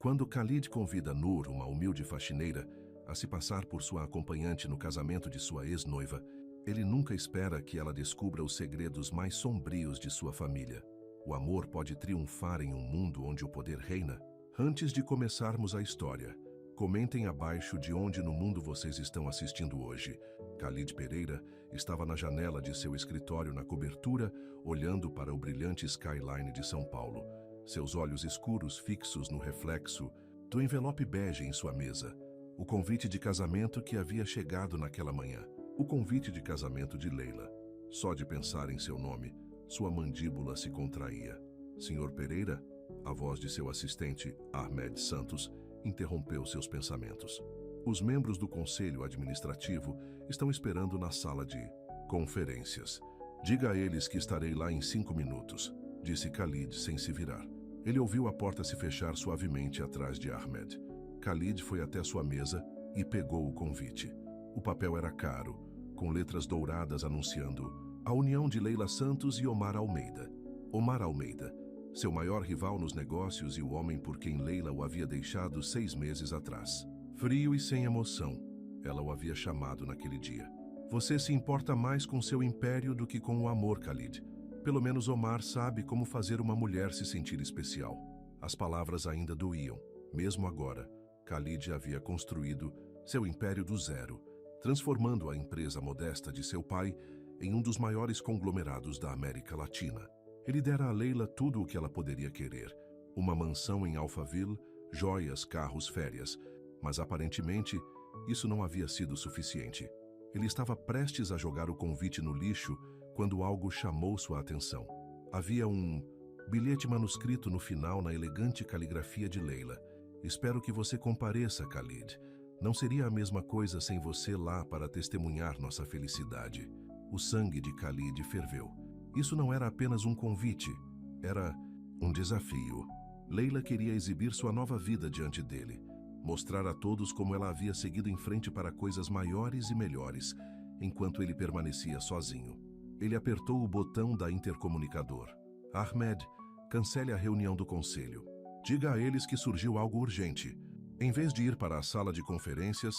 Quando Khalid convida Nur, uma humilde faxineira, a se passar por sua acompanhante no casamento de sua ex-noiva, ele nunca espera que ela descubra os segredos mais sombrios de sua família. O amor pode triunfar em um mundo onde o poder reina? Antes de começarmos a história, comentem abaixo de onde no mundo vocês estão assistindo hoje. Khalid Pereira estava na janela de seu escritório na cobertura, olhando para o brilhante skyline de São Paulo. Seus olhos escuros fixos no reflexo do envelope bege em sua mesa. O convite de casamento que havia chegado naquela manhã. O convite de casamento de Leila. Só de pensar em seu nome, sua mandíbula se contraía. Senhor Pereira, a voz de seu assistente, Ahmed Santos, interrompeu seus pensamentos. Os membros do Conselho Administrativo estão esperando na sala de conferências. Diga a eles que estarei lá em 5 minutos, disse Khalid sem se virar. Ele ouviu a porta se fechar suavemente atrás de Ahmed. Khalid foi até sua mesa e pegou o convite. O papel era caro, com letras douradas anunciando a união de Leila Santos e Omar Almeida. Omar Almeida, seu maior rival nos negócios e o homem por quem Leila o havia deixado 6 meses atrás. Frio e sem emoção, ela o havia chamado naquele dia. Você se importa mais com seu império do que com o amor, Khalid. Pelo menos Omar sabe como fazer uma mulher se sentir especial. As palavras ainda doíam. Mesmo agora, Khalid havia construído seu império do zero, transformando a empresa modesta de seu pai em um dos maiores conglomerados da América Latina. Ele dera a Leila tudo o que ela poderia querer. Uma mansão em Alphaville, joias, carros, férias. Mas aparentemente, isso não havia sido suficiente. Ele estava prestes a jogar o convite no lixo quando algo chamou sua atenção. Havia um bilhete manuscrito no final na elegante caligrafia de Leila. Espero que você compareça, Khalid. Não seria a mesma coisa sem você lá para testemunhar nossa felicidade. O sangue de Khalid ferveu. Isso não era apenas um convite, era um desafio. Leila queria exibir sua nova vida diante dele, mostrar a todos como ela havia seguido em frente para coisas maiores e melhores, enquanto ele permanecia sozinho. Ele apertou o botão da intercomunicador. Ahmed, cancele a reunião do conselho. Diga a eles que surgiu algo urgente. Em vez de ir para a sala de conferências,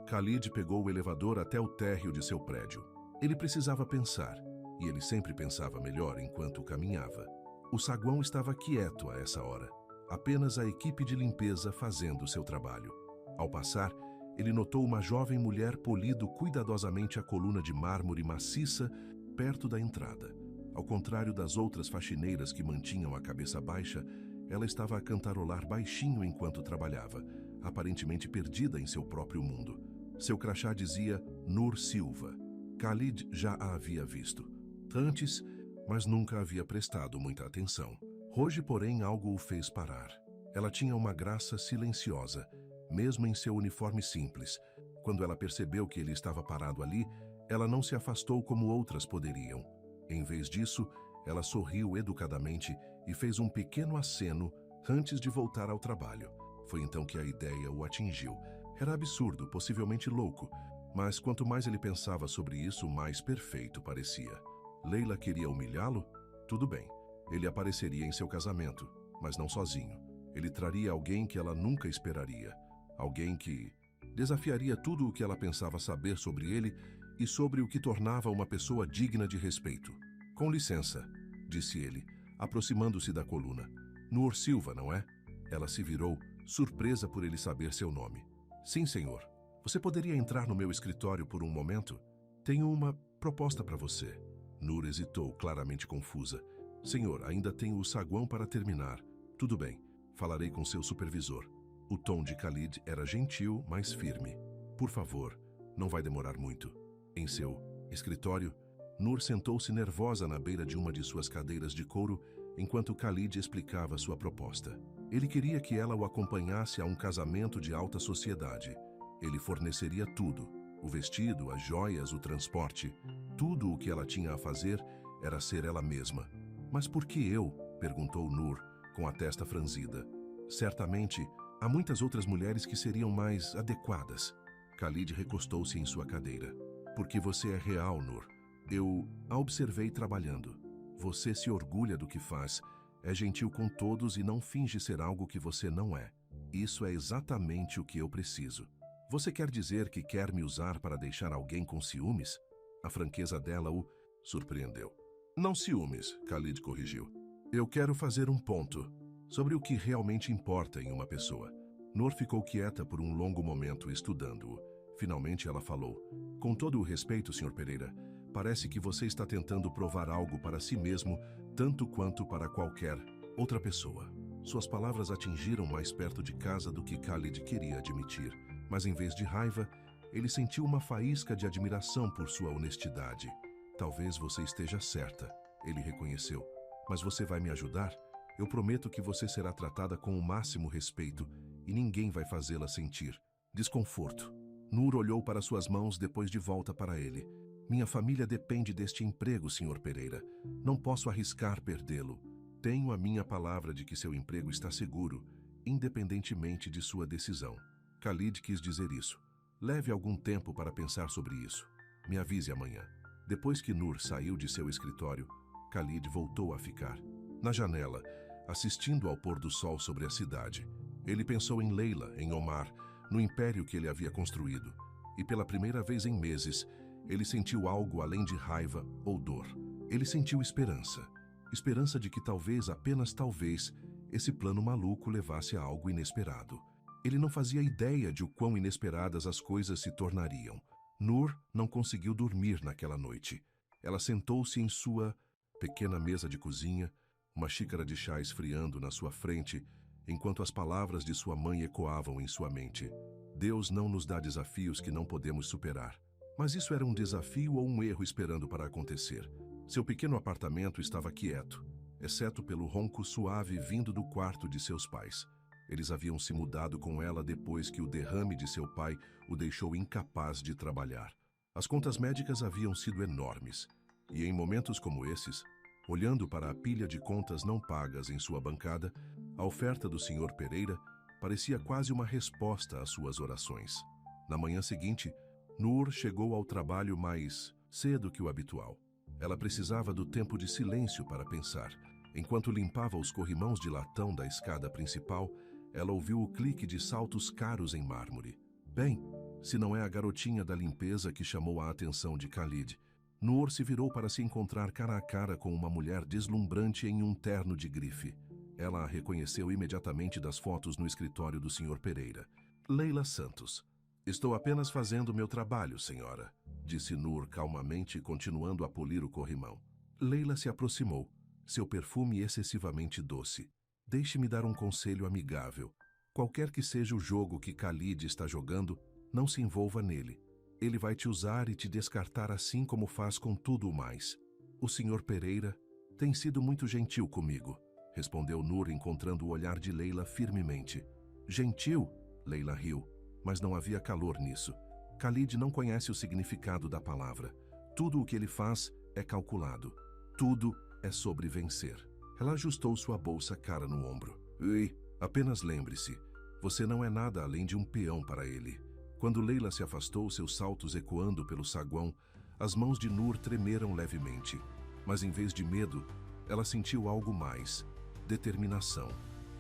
Khalid pegou o elevador até o térreo de seu prédio. Ele precisava pensar, e ele sempre pensava melhor enquanto caminhava. O saguão estava quieto a essa hora, apenas a equipe de limpeza fazendo seu trabalho. Ao passar, ele notou uma jovem mulher polindo cuidadosamente a coluna de mármore maciça perto da entrada. Ao contrário das outras faxineiras que mantinham a cabeça baixa, ela estava a cantarolar baixinho enquanto trabalhava, aparentemente perdida em seu próprio mundo. Seu crachá dizia Nur Silva. Khalid já a havia visto antes, mas nunca havia prestado muita atenção. Hoje, porém, algo o fez parar. Ela tinha uma graça silenciosa, mesmo em seu uniforme simples. Quando ela percebeu que ele estava parado ali, ela não se afastou como outras poderiam. Em vez disso, ela sorriu educadamente e fez um pequeno aceno antes de voltar ao trabalho. Foi então que a ideia o atingiu. Era absurdo, possivelmente louco, mas quanto mais ele pensava sobre isso, mais perfeito parecia. Leila queria humilhá-lo? Tudo bem. Ele apareceria em seu casamento, mas não sozinho. Ele traria alguém que ela nunca esperaria. Alguém que desafiaria tudo o que ela pensava saber sobre ele e sobre o que tornava uma pessoa digna de respeito. Com licença, disse ele, aproximando-se da coluna. Nur Silva, não é? Ela se virou, surpresa por ele saber seu nome. Sim, senhor. Você poderia entrar no meu escritório por um momento? Tenho uma proposta para você. Nur hesitou, claramente confusa. Senhor, ainda tenho o saguão para terminar. Tudo bem, falarei com seu supervisor. O tom de Khalid era gentil, mas firme. Por favor, não vai demorar muito. Em seu escritório, Nur sentou-se nervosa na beira de uma de suas cadeiras de couro, enquanto Khalid explicava sua proposta. Ele queria que ela o acompanhasse a um casamento de alta sociedade. Ele forneceria tudo: o vestido, as joias, o transporte. Tudo o que ela tinha a fazer era ser ela mesma. Mas por que eu? Perguntou Nur, com a testa franzida. Certamente, há muitas outras mulheres que seriam mais adequadas. Khalid recostou-se em sua cadeira. Porque você é real, Nur. Eu a observei trabalhando. Você se orgulha do que faz, é gentil com todos e não finge ser algo que você não é. Isso é exatamente o que eu preciso. Você quer dizer que quer me usar para deixar alguém com ciúmes? A franqueza dela o surpreendeu. Não ciúmes, Khalid corrigiu. Eu quero fazer um ponto sobre o que realmente importa em uma pessoa. Noor ficou quieta por um longo momento estudando-o. Finalmente ela falou. Com todo o respeito, Sr. Pereira, parece que você está tentando provar algo para si mesmo, tanto quanto para qualquer outra pessoa. Suas palavras atingiram mais perto de casa do que Khalid queria admitir, mas em vez de raiva, ele sentiu uma faísca de admiração por sua honestidade. Talvez você esteja certa, ele reconheceu. Mas você vai me ajudar? Eu prometo que você será tratada com o máximo respeito e ninguém vai fazê-la sentir desconforto. Noor olhou para suas mãos depois de volta para ele. Minha família depende deste emprego, Sr. Pereira. Não posso arriscar perdê-lo. Tenho a minha palavra de que seu emprego está seguro, independentemente de sua decisão. Khalid quis dizer isso. Leve algum tempo para pensar sobre isso. Me avise amanhã. Depois que Noor saiu de seu escritório, Khalid voltou a ficar na janela, assistindo ao pôr do sol sobre a cidade. Ele pensou em Leila, em Omar, no império que ele havia construído. E pela primeira vez em meses, ele sentiu algo além de raiva ou dor. Ele sentiu esperança. Esperança de que talvez, apenas talvez, esse plano maluco levasse a algo inesperado. Ele não fazia ideia de o quão inesperadas as coisas se tornariam. Noor não conseguiu dormir naquela noite. Ela sentou-se em sua pequena mesa de cozinha, uma xícara de chá esfriando na sua frente, enquanto as palavras de sua mãe ecoavam em sua mente. Deus não nos dá desafios que não podemos superar. Mas isso era um desafio ou um erro esperando para acontecer. Seu pequeno apartamento estava quieto, exceto pelo ronco suave vindo do quarto de seus pais. Eles haviam se mudado com ela depois que o derrame de seu pai o deixou incapaz de trabalhar. As contas médicas haviam sido enormes, e em momentos como esses, olhando para a pilha de contas não pagas em sua bancada, a oferta do Sr. Pereira parecia quase uma resposta às suas orações. Na manhã seguinte, Noor chegou ao trabalho mais cedo que o habitual. Ela precisava do tempo de silêncio para pensar. Enquanto limpava os corrimãos de latão da escada principal, ela ouviu o clique de saltos caros em mármore. Bem, se não é a garotinha da limpeza que chamou a atenção de Khalid. Noor se virou para se encontrar cara a cara com uma mulher deslumbrante em um terno de grife. Ela a reconheceu imediatamente das fotos no escritório do Sr. Pereira. Leila Santos. Estou apenas fazendo meu trabalho, senhora, disse Noor calmamente, continuando a polir o corrimão. Leila se aproximou, seu perfume excessivamente doce. Deixe-me dar um conselho amigável. Qualquer que seja o jogo que Khalid está jogando, não se envolva nele. Ele vai te usar e te descartar assim como faz com tudo o mais. O Sr. Pereira tem sido muito gentil comigo, respondeu Noor, encontrando o olhar de Leila firmemente. Gentil? Leila riu. Mas não havia calor nisso. Khalid não conhece o significado da palavra. Tudo o que ele faz é calculado. Tudo é sobre vencer. Ela ajustou sua bolsa cara no ombro. Ei, apenas lembre-se, você não é nada além de um peão para ele. Quando Leila se afastou, seus saltos ecoando pelo saguão, as mãos de Noor tremeram levemente. Mas em vez de medo, ela sentiu algo mais. Determinação.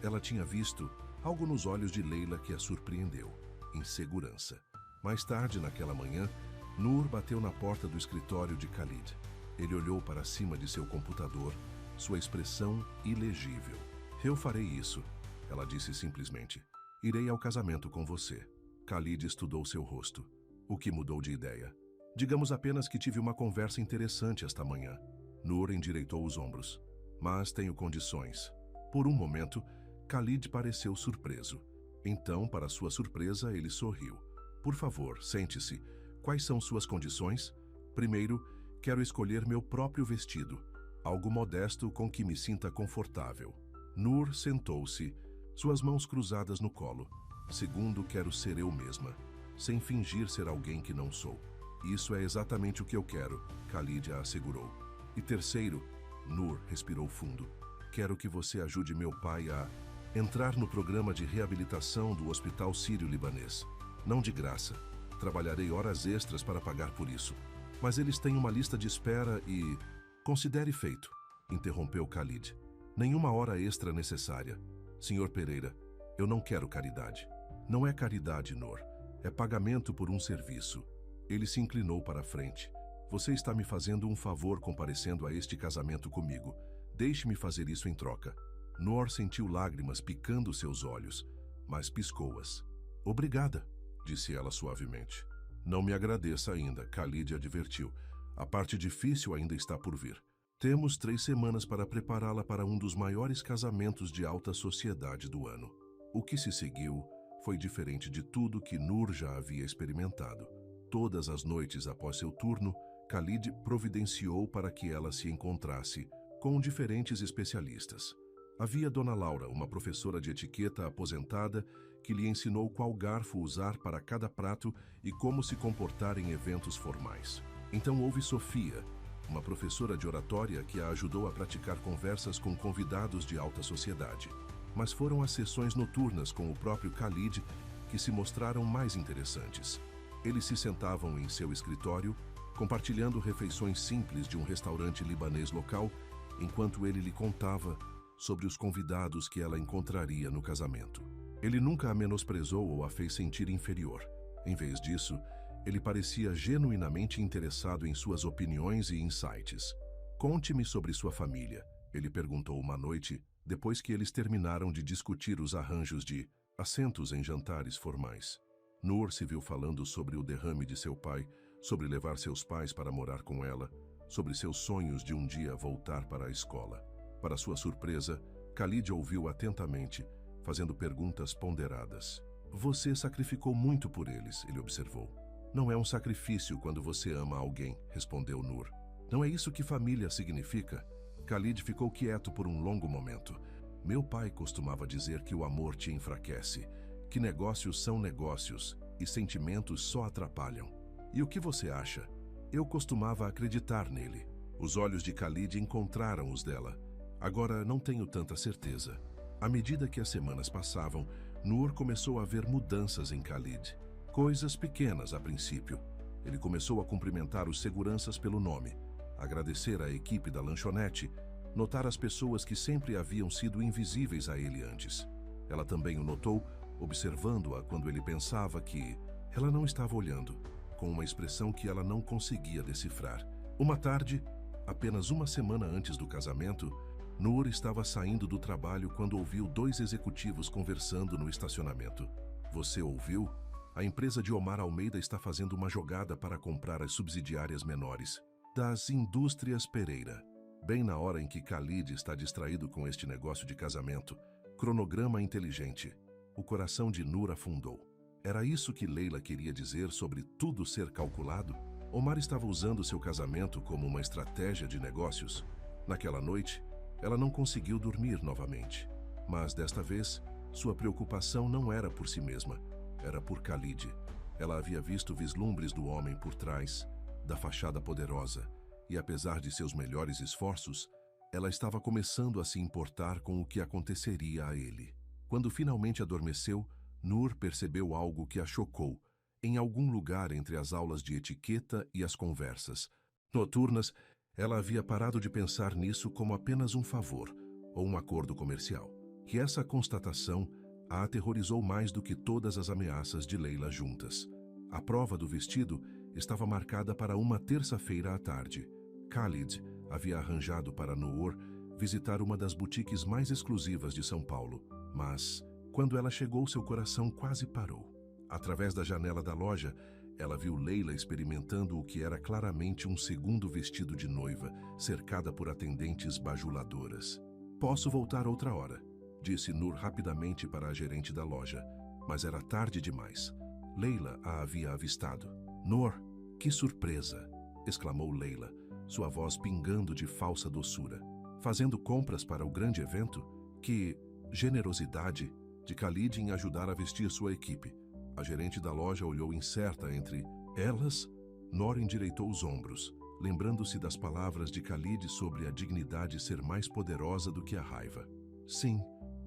Ela tinha visto algo nos olhos de Leila que a surpreendeu. Insegurança. Mais tarde, naquela manhã, Noor bateu na porta do escritório de Khalid. Ele olhou para cima de seu computador, sua expressão ilegível. Eu farei isso, ela disse simplesmente. Irei ao casamento com você. Khalid estudou seu rosto. O que mudou de ideia? Digamos apenas que tive uma conversa interessante esta manhã. Noor endireitou os ombros. Mas tenho condições. Por um momento, Khalid pareceu surpreso. Então, para sua surpresa, ele sorriu. Por favor, sente-se. Quais são suas condições? Primeiro, quero escolher meu próprio vestido. Algo modesto com que me sinta confortável. Noor sentou-se, suas mãos cruzadas no colo. Segundo, quero ser eu mesma, sem fingir ser alguém que não sou. Isso é exatamente o que eu quero, Khalid a assegurou. E terceiro, Noor respirou fundo. Quero que você ajude meu pai a entrar no programa de reabilitação do Hospital Sírio-Libanês. Não de graça. Trabalharei horas extras para pagar por isso. Mas eles têm uma lista de espera e... Considere feito, interrompeu Khalid. Nenhuma hora extra necessária. Sr. Pereira, Eu não quero caridade. Não é caridade, Noor. É pagamento por um serviço. Ele se inclinou para a frente. Você está me fazendo um favor comparecendo a este casamento comigo. Deixe-me fazer isso em troca. Noor sentiu lágrimas picando seus olhos, mas piscou-as. Obrigada, disse ela suavemente. Não me agradeça ainda, Khalid advertiu. A parte difícil ainda está por vir. Temos 3 semanas para prepará-la para um dos maiores casamentos de alta sociedade do ano. O que se seguiu foi diferente de tudo que Noor já havia experimentado. Todas as noites após seu turno, Khalid providenciou para que ela se encontrasse com diferentes especialistas. Havia Dona Laura, uma professora de etiqueta aposentada, que lhe ensinou qual garfo usar para cada prato e como se comportar em eventos formais. Então houve Sofia, uma professora de oratória que a ajudou a praticar conversas com convidados de alta sociedade. Mas foram as sessões noturnas com o próprio Khalid que se mostraram mais interessantes. Eles se sentavam em seu escritório, compartilhando refeições simples de um restaurante libanês local, enquanto ele lhe contava sobre os convidados que ela encontraria no casamento. Ele nunca a menosprezou ou a fez sentir inferior. Em vez disso, ele parecia genuinamente interessado em suas opiniões e insights. Conte-me sobre sua família, ele perguntou uma noite, depois que eles terminaram de discutir os arranjos de assentos em jantares formais. Noor se viu falando sobre o derrame de seu pai, sobre levar seus pais para morar com ela, sobre seus sonhos de um dia voltar para a escola. Para sua surpresa, Khalid ouviu atentamente, fazendo perguntas ponderadas. Você sacrificou muito por eles, ele observou. Não é um sacrifício quando você ama alguém, respondeu Noor. Não é isso que família significa? Khalid ficou quieto por um longo momento. Meu pai costumava dizer que o amor te enfraquece, que negócios são negócios e sentimentos só atrapalham. E o que você acha? Eu costumava acreditar nele. Os olhos de Khalid encontraram os dela. Agora não tenho tanta certeza. À medida que as semanas passavam, Noor começou a ver mudanças em Khalid. Coisas pequenas a princípio. Ele começou a cumprimentar os seguranças pelo nome, agradecer à equipe da lanchonete, notar as pessoas que sempre haviam sido invisíveis a ele antes. Ela também o notou, observando-a quando ele pensava que ela não estava olhando, com uma expressão que ela não conseguia decifrar. Uma tarde, apenas uma semana antes do casamento, Noor estava saindo do trabalho quando ouviu 2 executivos conversando no estacionamento. Você ouviu? A empresa de Omar Almeida está fazendo uma jogada para comprar as subsidiárias menores das Indústrias Pereira. Bem na hora em que Khalid está distraído com este negócio de casamento. Cronograma inteligente. O coração de Noor afundou. Era isso que Leila queria dizer sobre tudo ser calculado? Omar estava usando seu casamento como uma estratégia de negócios. Naquela noite, ela não conseguiu dormir novamente. Mas desta vez, sua preocupação não era por si mesma, era por Khalid. Ela havia visto vislumbres do homem por trás da fachada poderosa, e apesar de seus melhores esforços, ela estava começando a se importar com o que aconteceria a ele. Quando finalmente adormeceu, Noor percebeu algo que a chocou, em algum lugar entre as aulas de etiqueta e as conversas noturnas. Ela havia parado de pensar nisso como apenas um favor, ou um acordo comercial. Que essa constatação a aterrorizou mais do que todas as ameaças de Leila juntas. A prova do vestido estava marcada para uma terça-feira à tarde. Khalid havia arranjado para Noor visitar uma das boutiques mais exclusivas de São Paulo, mas, quando ela chegou, seu coração quase parou. Através da janela da loja, ela viu Leila experimentando o que era claramente um segundo vestido de noiva, cercada por atendentes bajuladoras. Posso voltar outra hora, disse Noor rapidamente para a gerente da loja, mas era tarde demais. Leila a havia avistado. Noor, que surpresa! Exclamou Leila, sua voz pingando de falsa doçura. Fazendo compras para o grande evento? Que generosidade de Khalid em ajudar a vestir sua equipe. A gerente da loja olhou incerta entre elas. Noor endireitou os ombros, lembrando-se das palavras de Khalid sobre a dignidade ser mais poderosa do que a raiva. Sim,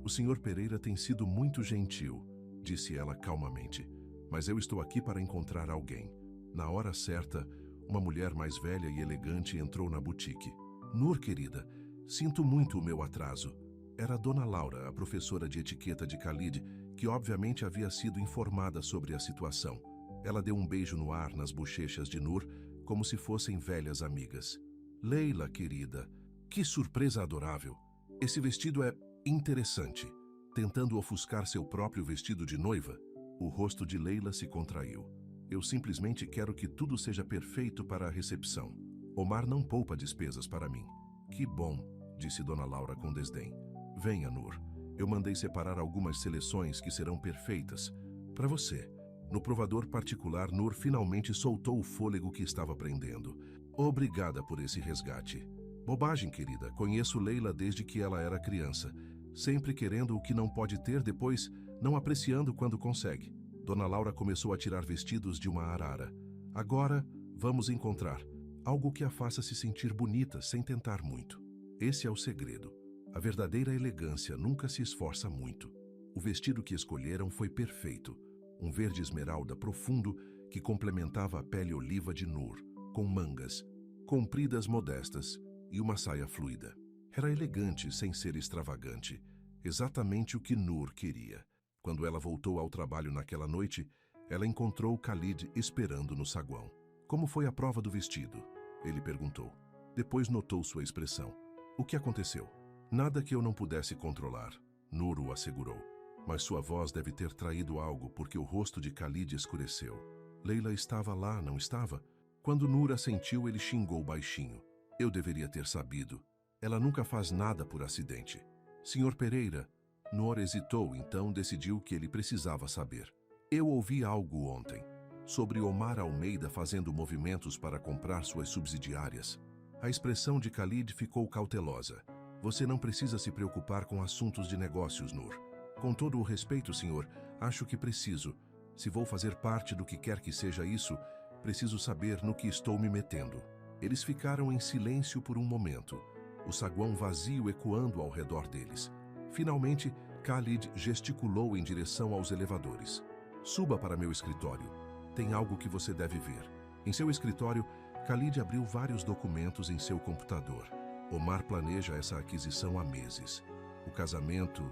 o Sr. Pereira tem sido muito gentil, disse ela calmamente. Mas eu estou aqui para encontrar alguém. Na hora certa, uma mulher mais velha e elegante entrou na boutique. Noor, querida, sinto muito o meu atraso. Era Dona Laura, a professora de etiqueta de Khalid, que obviamente havia sido informada sobre a situação. Ela deu um beijo no ar nas bochechas de Nur, como se fossem velhas amigas. Leila, querida, que surpresa adorável! Esse vestido é interessante. Tentando ofuscar seu próprio vestido de noiva, o rosto de Leila se contraiu. Eu simplesmente quero que tudo seja perfeito para a recepção. Omar não poupa despesas para mim. Que bom, disse Dona Laura com desdém. Venha, Nur. Eu mandei separar algumas seleções que serão perfeitas para você. No provador particular, Nur finalmente soltou o fôlego que estava prendendo. Obrigada por esse resgate. Bobagem, querida. Conheço Leila desde que ela era criança. Sempre querendo o que não pode ter, depois não apreciando quando consegue. Dona Laura começou a tirar vestidos de uma arara. Agora, vamos encontrar algo que a faça se sentir bonita sem tentar muito. Esse é o segredo. A verdadeira elegância nunca se esforça muito. O vestido que escolheram foi perfeito. Um verde esmeralda profundo que complementava a pele oliva de Nur, com mangas, compridas modestas e uma saia fluida. Era elegante sem ser extravagante, exatamente o que Nur queria. Quando ela voltou ao trabalho naquela noite, ela encontrou Khalid esperando no saguão. Como foi a prova do vestido? Ele perguntou. Depois notou sua expressão. O que aconteceu? Nada que eu não pudesse controlar, Nur o assegurou. Mas sua voz deve ter traído algo porque o rosto de Khalid escureceu. Leila estava lá, não estava? Quando Nur assentiu, ele xingou baixinho. Eu deveria ter sabido. Ela nunca faz nada por acidente. Senhor Pereira, Nur hesitou, então decidiu que ele precisava saber. Eu ouvi algo ontem, sobre Omar Almeida fazendo movimentos para comprar suas subsidiárias. A expressão de Khalid ficou cautelosa. Você não precisa se preocupar com assuntos de negócios, Nur. Com todo o respeito, senhor, acho que preciso. Se vou fazer parte do que quer que seja isso, preciso saber no que estou me metendo. Eles ficaram em silêncio por um momento, o saguão vazio ecoando ao redor deles. Finalmente, Khalid gesticulou em direção aos elevadores. Suba para meu escritório. Tem algo que você deve ver. Em seu escritório, Khalid abriu vários documentos em seu computador. Omar planeja essa aquisição há meses. O casamento,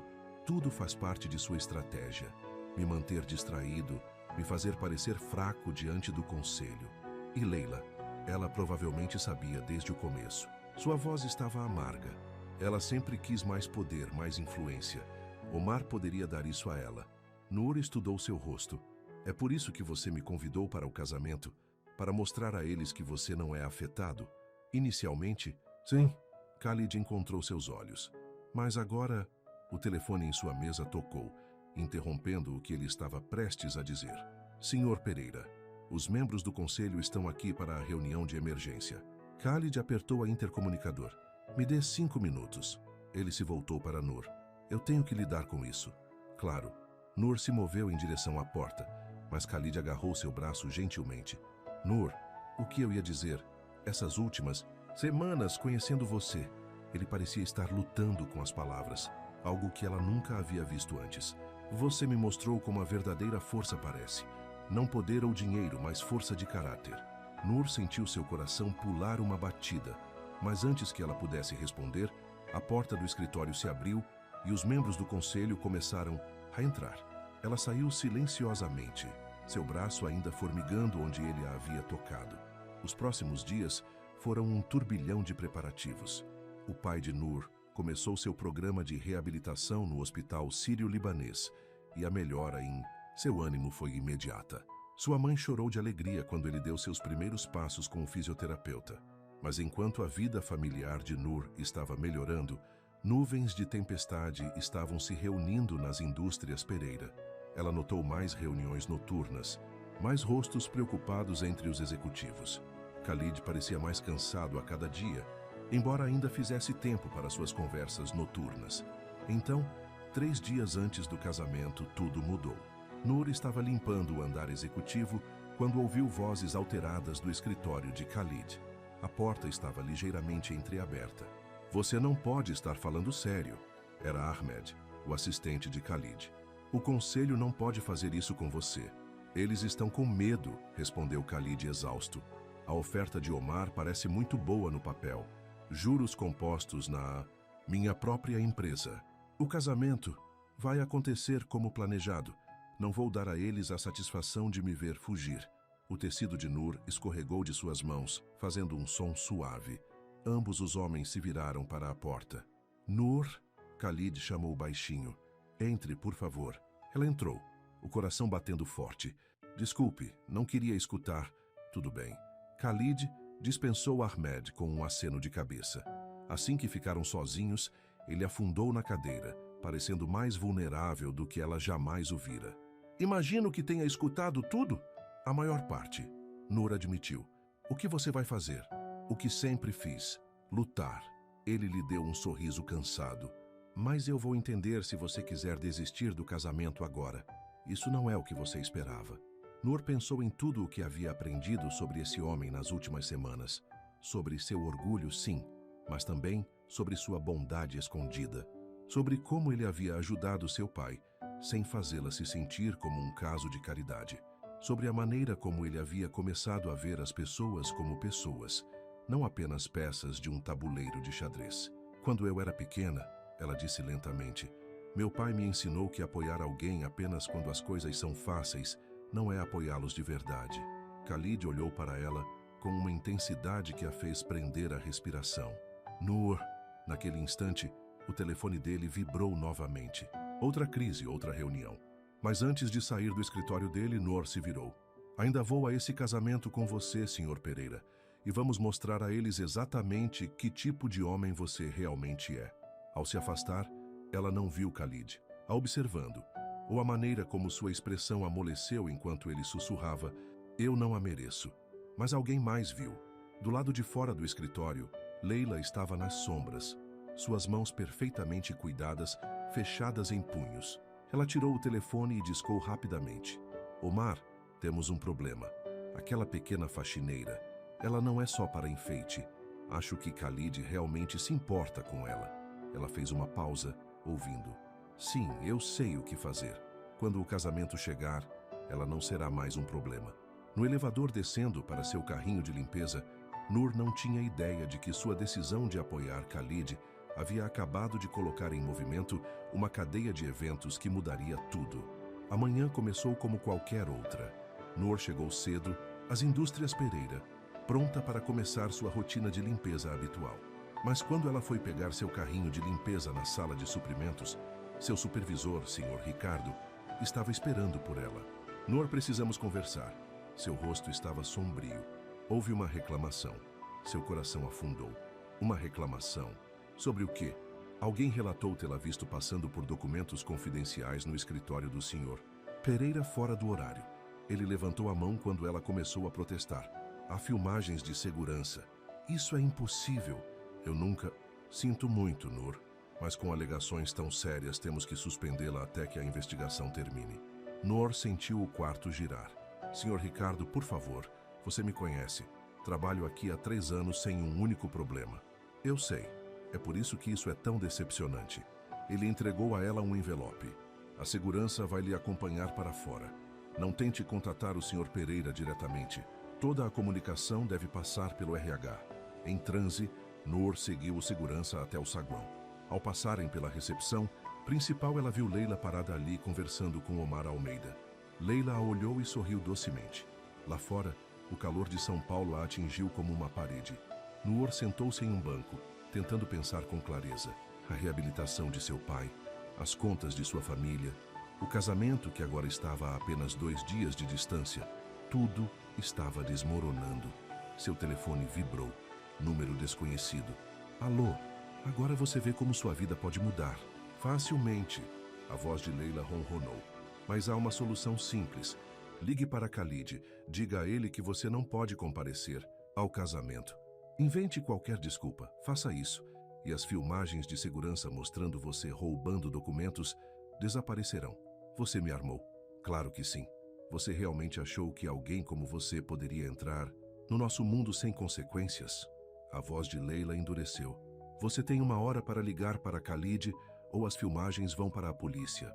tudo faz parte de sua estratégia. Me manter distraído, me fazer parecer fraco diante do conselho. E Leila, ela provavelmente sabia desde o começo. Sua voz estava amarga. Ela sempre quis mais poder, mais influência. Omar poderia dar isso a ela. Nur estudou seu rosto. É por isso que você me convidou para o casamento, para mostrar a eles que você não é afetado. Inicialmente, sim, Khalid encontrou seus olhos. Mas agora, o telefone em sua mesa tocou, interrompendo o que ele estava prestes a dizer. Senhor Pereira, os membros do conselho estão aqui para a reunião de emergência. Khalid apertou a intercomunicador. Me dê 5 minutos. Ele se voltou para Nur. Eu tenho que lidar com isso. Claro. Nur se moveu em direção à porta, mas Khalid agarrou seu braço gentilmente. Nur, o que eu ia dizer? Essas últimas semanas conhecendo você. Ele parecia estar lutando com as palavras, algo que ela nunca havia visto antes. Você me mostrou como a verdadeira força parece. Não poder ou dinheiro, mas força de caráter. Nur sentiu seu coração pular uma batida, mas antes que ela pudesse responder, a porta do escritório se abriu e os membros do conselho começaram a entrar. Ela saiu silenciosamente, seu braço ainda formigando onde ele a havia tocado. Os próximos dias foram um turbilhão de preparativos. O pai de Nur começou seu programa de reabilitação no Hospital Sírio-Libanês e a melhora em seu ânimo foi imediata. Sua mãe chorou de alegria quando ele deu seus primeiros passos com o fisioterapeuta. Mas enquanto a vida familiar de Nur estava melhorando, nuvens de tempestade estavam se reunindo nas indústrias Pereira. Ela notou mais reuniões noturnas, mais rostos preocupados entre os executivos. Khalid parecia mais cansado a cada dia, embora ainda fizesse tempo para suas conversas noturnas. Então, 3 dias antes do casamento, tudo mudou. Nur estava limpando o andar executivo quando ouviu vozes alteradas do escritório de Khalid. A porta estava ligeiramente entreaberta. Você não pode estar falando sério. Era Ahmed, o assistente de Khalid. O conselho não pode fazer isso com você. Eles estão com medo, respondeu Khalid exausto. A oferta de Omar parece muito boa no papel. Juros compostos na minha própria empresa. O casamento vai acontecer como planejado. Não vou dar a eles a satisfação de me ver fugir. O tecido de Nur escorregou de suas mãos, fazendo um som suave. Ambos os homens se viraram para a porta. Nur, Khalid chamou baixinho. Entre, por favor. Ela entrou, o coração batendo forte. Desculpe, não queria escutar. Tudo bem. Khalid dispensou Ahmed com um aceno de cabeça. Assim que ficaram sozinhos, ele afundou na cadeira, parecendo mais vulnerável do que ela jamais o vira. Imagino que tenha escutado tudo. A maior parte. Nur admitiu. O que você vai fazer? O que sempre fiz. Lutar. Ele lhe deu um sorriso cansado. Mas eu vou entender se você quiser desistir do casamento agora. Isso não é o que você esperava. Nur pensou em tudo o que havia aprendido sobre esse homem nas últimas semanas. Sobre seu orgulho, sim, mas também sobre sua bondade escondida. Sobre como ele havia ajudado seu pai, sem fazê-la se sentir como um caso de caridade. Sobre a maneira como ele havia começado a ver as pessoas como pessoas, não apenas peças de um tabuleiro de xadrez. Quando eu era pequena, ela disse lentamente, meu pai me ensinou que apoiar alguém apenas quando as coisas são fáceis não é apoiá-los de verdade. Khalid olhou para ela com uma intensidade que a fez prender a respiração. Nur, naquele instante, o telefone dele vibrou novamente. Outra crise, outra reunião. Mas antes de sair do escritório dele, Nur se virou. Ainda vou a esse casamento com você, Sr. Pereira, e vamos mostrar a eles exatamente que tipo de homem você realmente é. Ao se afastar, ela não viu Khalid, a observando, ou a maneira como sua expressão amoleceu enquanto ele sussurrava, eu não a mereço. Mas alguém mais viu. Do lado de fora do escritório, Leila estava nas sombras, suas mãos perfeitamente cuidadas, fechadas em punhos. Ela tirou o telefone e discou rapidamente. Omar, temos um problema. Aquela pequena faxineira, ela não é só para enfeite. Acho que Khalid realmente se importa com ela. Ela fez uma pausa, ouvindo. Sim, eu sei o que fazer. Quando o casamento chegar, ela não será mais um problema. No elevador descendo para seu carrinho de limpeza, Nur não tinha ideia de que sua decisão de apoiar Khalid havia acabado de colocar em movimento uma cadeia de eventos que mudaria tudo. A manhã começou como qualquer outra. Nur chegou cedo às Indústrias Pereira, pronta para começar sua rotina de limpeza habitual. Mas quando ela foi pegar seu carrinho de limpeza na sala de suprimentos, seu supervisor, Sr. Ricardo, estava esperando por ela. Nur, precisamos conversar. Seu rosto estava sombrio. Houve uma reclamação. Seu coração afundou. Uma reclamação. Sobre o quê? Alguém relatou tê-la visto passando por documentos confidenciais no escritório do Sr. Pereira fora do horário. Ele levantou a mão quando ela começou a protestar. Há filmagens de segurança. Isso é impossível. Eu nunca... Sinto muito, Nur, mas com alegações tão sérias temos que suspendê-la até que a investigação termine. Nur sentiu o quarto girar. Sr. Ricardo, por favor, você me conhece. Trabalho aqui há 3 anos sem um único problema. Eu sei. É por isso que isso é tão decepcionante. Ele entregou a ela um envelope. A segurança vai lhe acompanhar para fora. Não tente contatar o Sr. Pereira diretamente. Toda a comunicação deve passar pelo RH. Em transe, Nur seguiu o segurança até o saguão. Ao passarem pela recepção principal, ela viu Leila parada ali conversando com Omar Almeida. Leila a olhou e sorriu docemente. Lá fora, o calor de São Paulo a atingiu como uma parede. Nur sentou-se em um banco, tentando pensar com clareza. A reabilitação de seu pai, as contas de sua família, o casamento que agora estava a apenas 2 dias de distância. Tudo estava desmoronando. Seu telefone vibrou. Número desconhecido. Alô, agora você vê como sua vida pode mudar. Facilmente. A voz de Leila ronronou. Mas há uma solução simples. Ligue para Khalid. Diga a ele que você não pode comparecer ao casamento. Invente qualquer desculpa. Faça isso. E as filmagens de segurança mostrando você roubando documentos desaparecerão. Você me armou. Claro que sim. Você realmente achou que alguém como você poderia entrar no nosso mundo sem consequências? A voz de Leila endureceu. Você tem 1 hora para ligar para Khalid ou as filmagens vão para a polícia.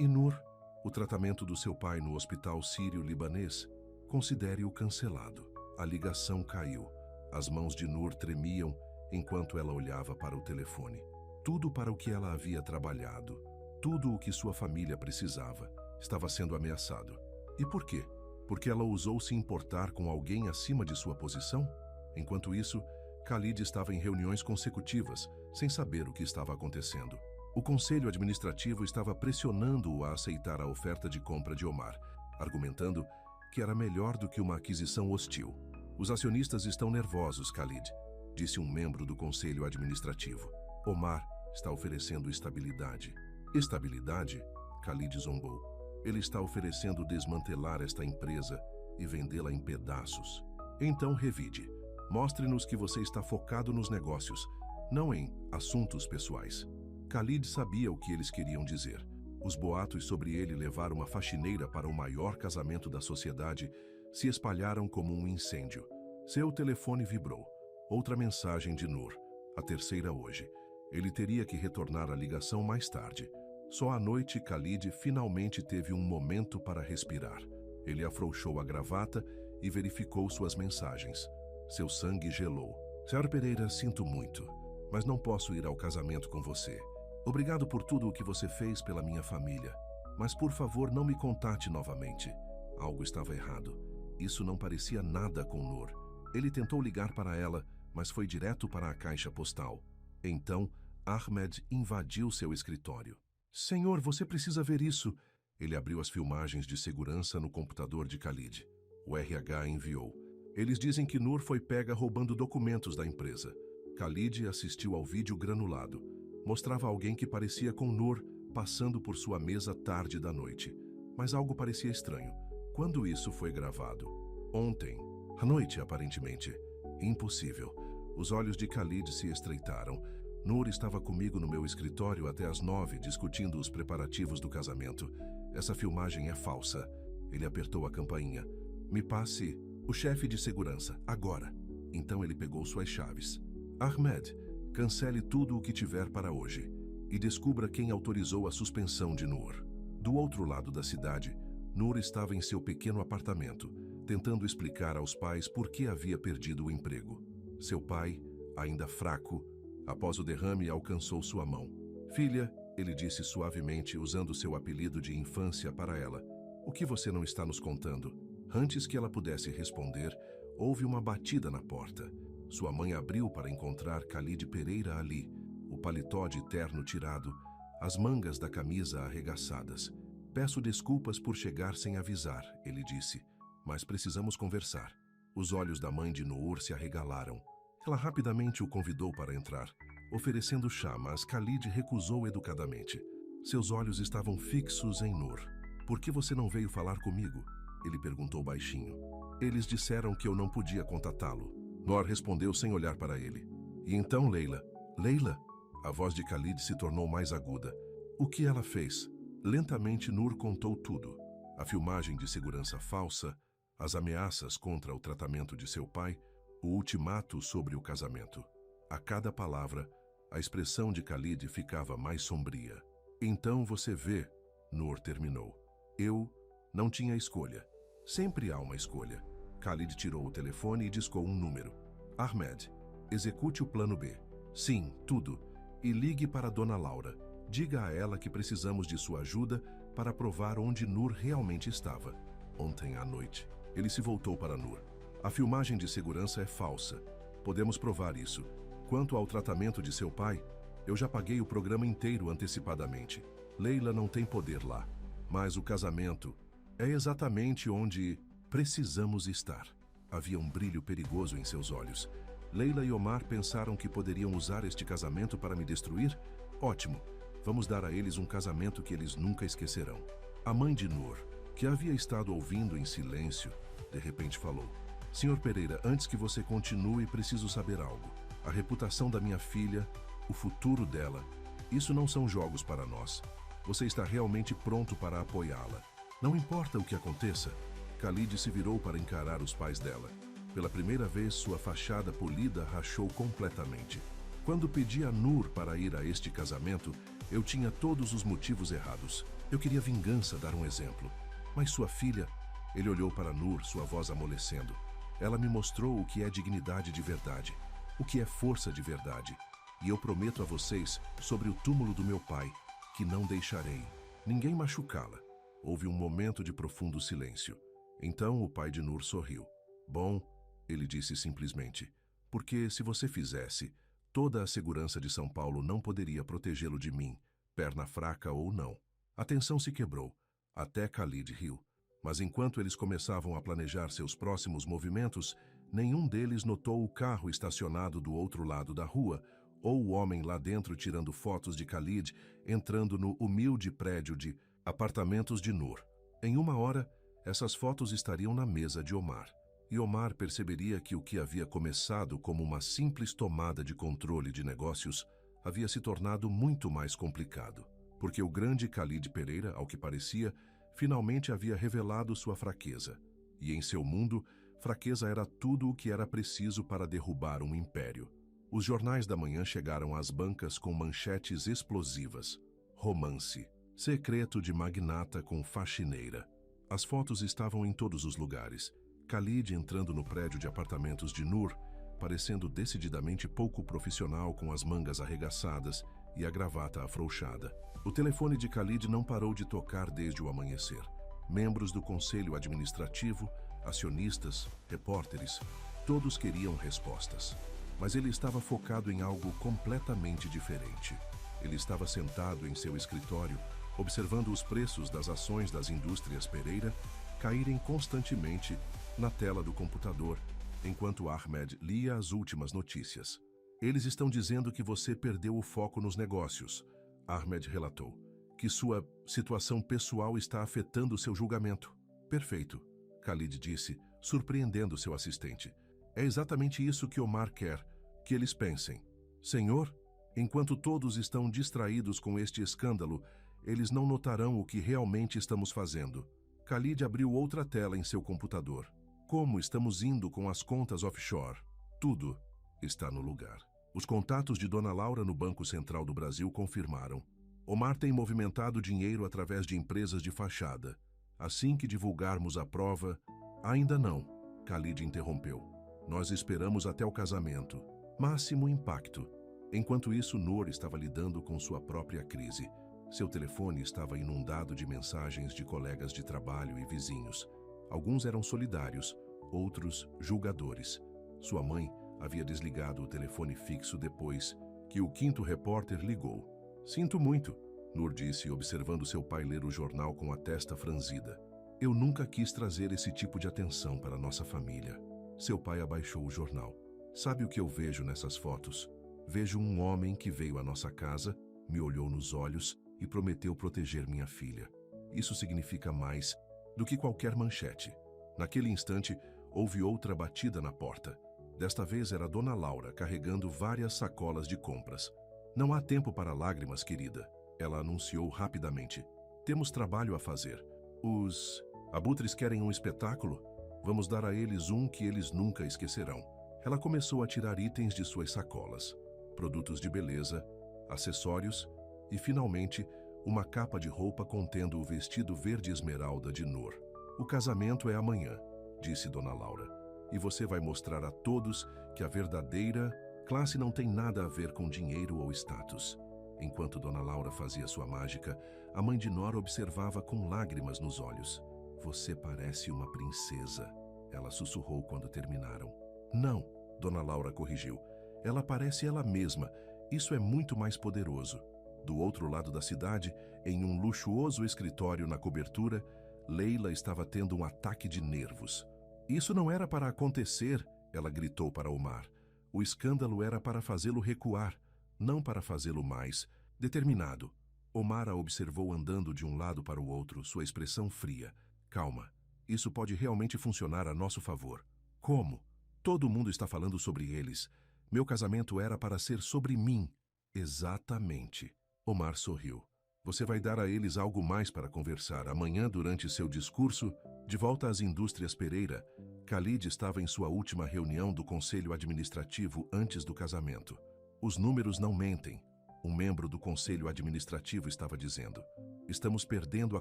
Nur, o tratamento do seu pai no hospital sírio-libanês, considere-o cancelado. A ligação caiu. As mãos de Nur tremiam enquanto ela olhava para o telefone. Tudo para o que ela havia trabalhado, tudo o que sua família precisava, estava sendo ameaçado. E por quê? Porque ela ousou se importar com alguém acima de sua posição? Enquanto isso, Khalid estava em reuniões consecutivas, sem saber o que estava acontecendo. O conselho administrativo estava pressionando-o a aceitar a oferta de compra de Omar, argumentando que era melhor do que uma aquisição hostil. Os acionistas estão nervosos, Khalid, disse um membro do conselho administrativo. Omar está oferecendo estabilidade. Estabilidade? Khalid zombou. Ele está oferecendo desmantelar esta empresa e vendê-la em pedaços. Então revide. Mostre-nos que você está focado nos negócios, não em assuntos pessoais. Khalid sabia o que eles queriam dizer. Os boatos sobre ele levar uma faxineira para o maior casamento da sociedade se espalharam como um incêndio. Seu telefone vibrou. Outra mensagem de Noor. A terceira hoje. Ele teria que retornar a ligação mais tarde. Só à noite, Khalid finalmente teve um momento para respirar. Ele afrouxou a gravata e verificou suas mensagens. Seu sangue gelou. Sr. Pereira, sinto muito, mas não posso ir ao casamento com você. Obrigado por tudo o que você fez pela minha família. Mas, por favor, não me contate novamente. Algo estava errado. Isso não parecia nada com Noor. Ele tentou ligar para ela, mas foi direto para a caixa postal. Então, Ahmed invadiu seu escritório. Senhor, você precisa ver isso. Ele abriu as filmagens de segurança no computador de Khalid. O RH enviou. Eles dizem que Noor foi pega roubando documentos da empresa. Khalid assistiu ao vídeo granulado. Mostrava alguém que parecia com Noor passando por sua mesa tarde da noite. Mas algo parecia estranho. Quando isso foi gravado? Ontem. À noite, aparentemente. Impossível. Os olhos de Khalid se estreitaram. Noor estava comigo no meu escritório até às 9, discutindo os preparativos do casamento. Essa filmagem é falsa. Ele apertou a campainha. Me passe o chefe de segurança, agora. Então ele pegou suas chaves. Ahmed, cancele tudo o que tiver para hoje e descubra quem autorizou a suspensão de Noor. Do outro lado da cidade, Noor estava em seu pequeno apartamento, tentando explicar aos pais por que havia perdido o emprego. Seu pai, ainda fraco, após o derrame, alcançou sua mão. Filha, ele disse suavemente, usando seu apelido de infância para ela. O que você não está nos contando? Antes que ela pudesse responder, houve uma batida na porta. Sua mãe abriu para encontrar Khalid Pereira ali, o paletó de terno tirado, as mangas da camisa arregaçadas. Peço desculpas por chegar sem avisar, ele disse, mas precisamos conversar. Os olhos da mãe de Noor se arregalaram. Ela rapidamente o convidou para entrar, oferecendo chá, mas Khalid recusou educadamente. Seus olhos estavam fixos em Noor. Por que você não veio falar comigo? Ele perguntou baixinho. Eles disseram que eu não podia contatá-lo. Noor respondeu sem olhar para ele. E então, Leila? Leila? A voz de Khalid se tornou mais aguda. O que ela fez? Lentamente, Noor contou tudo. A filmagem de segurança falsa, as ameaças contra o tratamento de seu pai, o ultimato sobre o casamento. A cada palavra, a expressão de Khalid ficava mais sombria. Então você vê, Noor terminou. Eu não tinha escolha. Sempre há uma escolha. Khalid tirou o telefone e discou um número. Ahmed, execute o plano B. Sim, tudo. E ligue para Dona Laura. Diga a ela que precisamos de sua ajuda para provar onde Noor realmente estava. Ontem à noite, ele se voltou para Noor. A filmagem de segurança é falsa. Podemos provar isso. Quanto ao tratamento de seu pai, eu já paguei o programa inteiro antecipadamente. Leila não tem poder lá. Mas o casamento é exatamente onde precisamos estar. Havia um brilho perigoso em seus olhos. Leila e Omar pensaram que poderiam usar este casamento para me destruir? Ótimo. Vamos dar a eles um casamento que eles nunca esquecerão. A mãe de Noor, que havia estado ouvindo em silêncio, de repente falou. Sr. Pereira, antes que você continue, preciso saber algo. A reputação da minha filha, o futuro dela, isso não são jogos para nós. Você está realmente pronto para apoiá-la. Não importa o que aconteça. Khalid se virou para encarar os pais dela. Pela primeira vez, sua fachada polida rachou completamente. Quando pedi a Noor para ir a este casamento, eu tinha todos os motivos errados. Eu queria vingança, dar um exemplo. Mas sua filha... Ele olhou para Noor, sua voz amolecendo. Ela me mostrou o que é dignidade de verdade, o que é força de verdade. E eu prometo a vocês, sobre o túmulo do meu pai, que não deixarei ninguém machucá-la. Houve um momento de profundo silêncio. Então o pai de Nur sorriu. Bom, ele disse simplesmente, porque se você fizesse, toda a segurança de São Paulo não poderia protegê-lo de mim, perna fraca ou não. A tensão se quebrou. Até Khalid riu. Mas enquanto eles começavam a planejar seus próximos movimentos, nenhum deles notou o carro estacionado do outro lado da rua, ou o homem lá dentro tirando fotos de Khalid entrando no humilde prédio de apartamentos de Nur. Em uma hora, essas fotos estariam na mesa de Omar. E Omar perceberia que o que havia começado como uma simples tomada de controle de negócios havia se tornado muito mais complicado, porque o grande Khalid Pereira, ao que parecia, finalmente havia revelado sua fraqueza. E em seu mundo, fraqueza era tudo o que era preciso para derrubar um império. Os jornais da manhã chegaram às bancas com manchetes explosivas. Romance. Secreto de magnata com faxineira. As fotos estavam em todos os lugares. Khalid entrando no prédio de apartamentos de Nur, parecendo decididamente pouco profissional com as mangas arregaçadas e a gravata afrouxada. O telefone de Khalid não parou de tocar desde o amanhecer. Membros do conselho administrativo, acionistas, repórteres, todos queriam respostas. Mas ele estava focado em algo completamente diferente. Ele estava sentado em seu escritório, observando os preços das ações das indústrias Pereira caírem constantemente na tela do computador, enquanto Ahmed lia as últimas notícias. Eles estão dizendo que você perdeu o foco nos negócios, Ahmed relatou, que sua situação pessoal está afetando seu julgamento. Perfeito, Khalid disse, surpreendendo seu assistente. É exatamente isso que Omar quer, que eles pensem. Senhor, enquanto todos estão distraídos com este escândalo, eles não notarão o que realmente estamos fazendo. Khalid abriu outra tela em seu computador. Como estamos indo com as contas offshore? Tudo está no lugar. Os contatos de Dona Laura no Banco Central do Brasil confirmaram. Omar tem movimentado dinheiro através de empresas de fachada. Assim que divulgarmos a prova... Ainda não, Khalid interrompeu. Nós esperamos até o casamento. Máximo impacto. Enquanto isso, Nur estava lidando com sua própria crise. Seu telefone estava inundado de mensagens de colegas de trabalho e vizinhos. Alguns eram solidários, outros julgadores. Sua mãe havia desligado o telefone fixo depois que o quinto repórter ligou. Sinto muito, Nur disse, observando seu pai ler o jornal com a testa franzida. Eu nunca quis trazer esse tipo de atenção para nossa família. Seu pai abaixou o jornal. Sabe o que eu vejo nessas fotos? Vejo um homem que veio à nossa casa, me olhou nos olhos e prometeu proteger minha filha. Isso significa mais do que qualquer manchete. Naquele instante, houve outra batida na porta. Desta vez era Dona Laura carregando várias sacolas de compras. Não há tempo para lágrimas, querida, ela anunciou rapidamente. Temos trabalho a fazer. Os abutres querem um espetáculo? Vamos dar a eles um que eles nunca esquecerão. Ela começou a tirar itens de suas sacolas. Produtos de beleza, acessórios e, finalmente, uma capa de roupa contendo o vestido verde esmeralda de Nur. O casamento é amanhã, disse Dona Laura, e você vai mostrar a todos que a verdadeira classe não tem nada a ver com dinheiro ou status. Enquanto Dona Laura fazia sua mágica, a mãe de Nora observava com lágrimas nos olhos. Você parece uma princesa, ela sussurrou quando terminaram. Não, Dona Laura corrigiu. Ela parece ela mesma. Isso é muito mais poderoso. Do outro lado da cidade, em um luxuoso escritório na cobertura, Leila estava tendo um ataque de nervos. Isso não era para acontecer, ela gritou para Omar. O escândalo era para fazê-lo recuar, não para fazê-lo mais determinado. Omar a observou andando de um lado para o outro, sua expressão fria. Calma, isso pode realmente funcionar a nosso favor. Como? Todo mundo está falando sobre eles. Meu casamento era para ser sobre mim. Exatamente. Omar sorriu. Você vai dar a eles algo mais para conversar. Amanhã, durante seu discurso, de volta às indústrias Pereira, Khalid estava em sua última reunião do Conselho Administrativo antes do casamento. Os números não mentem. Um membro do Conselho Administrativo estava dizendo. Estamos perdendo a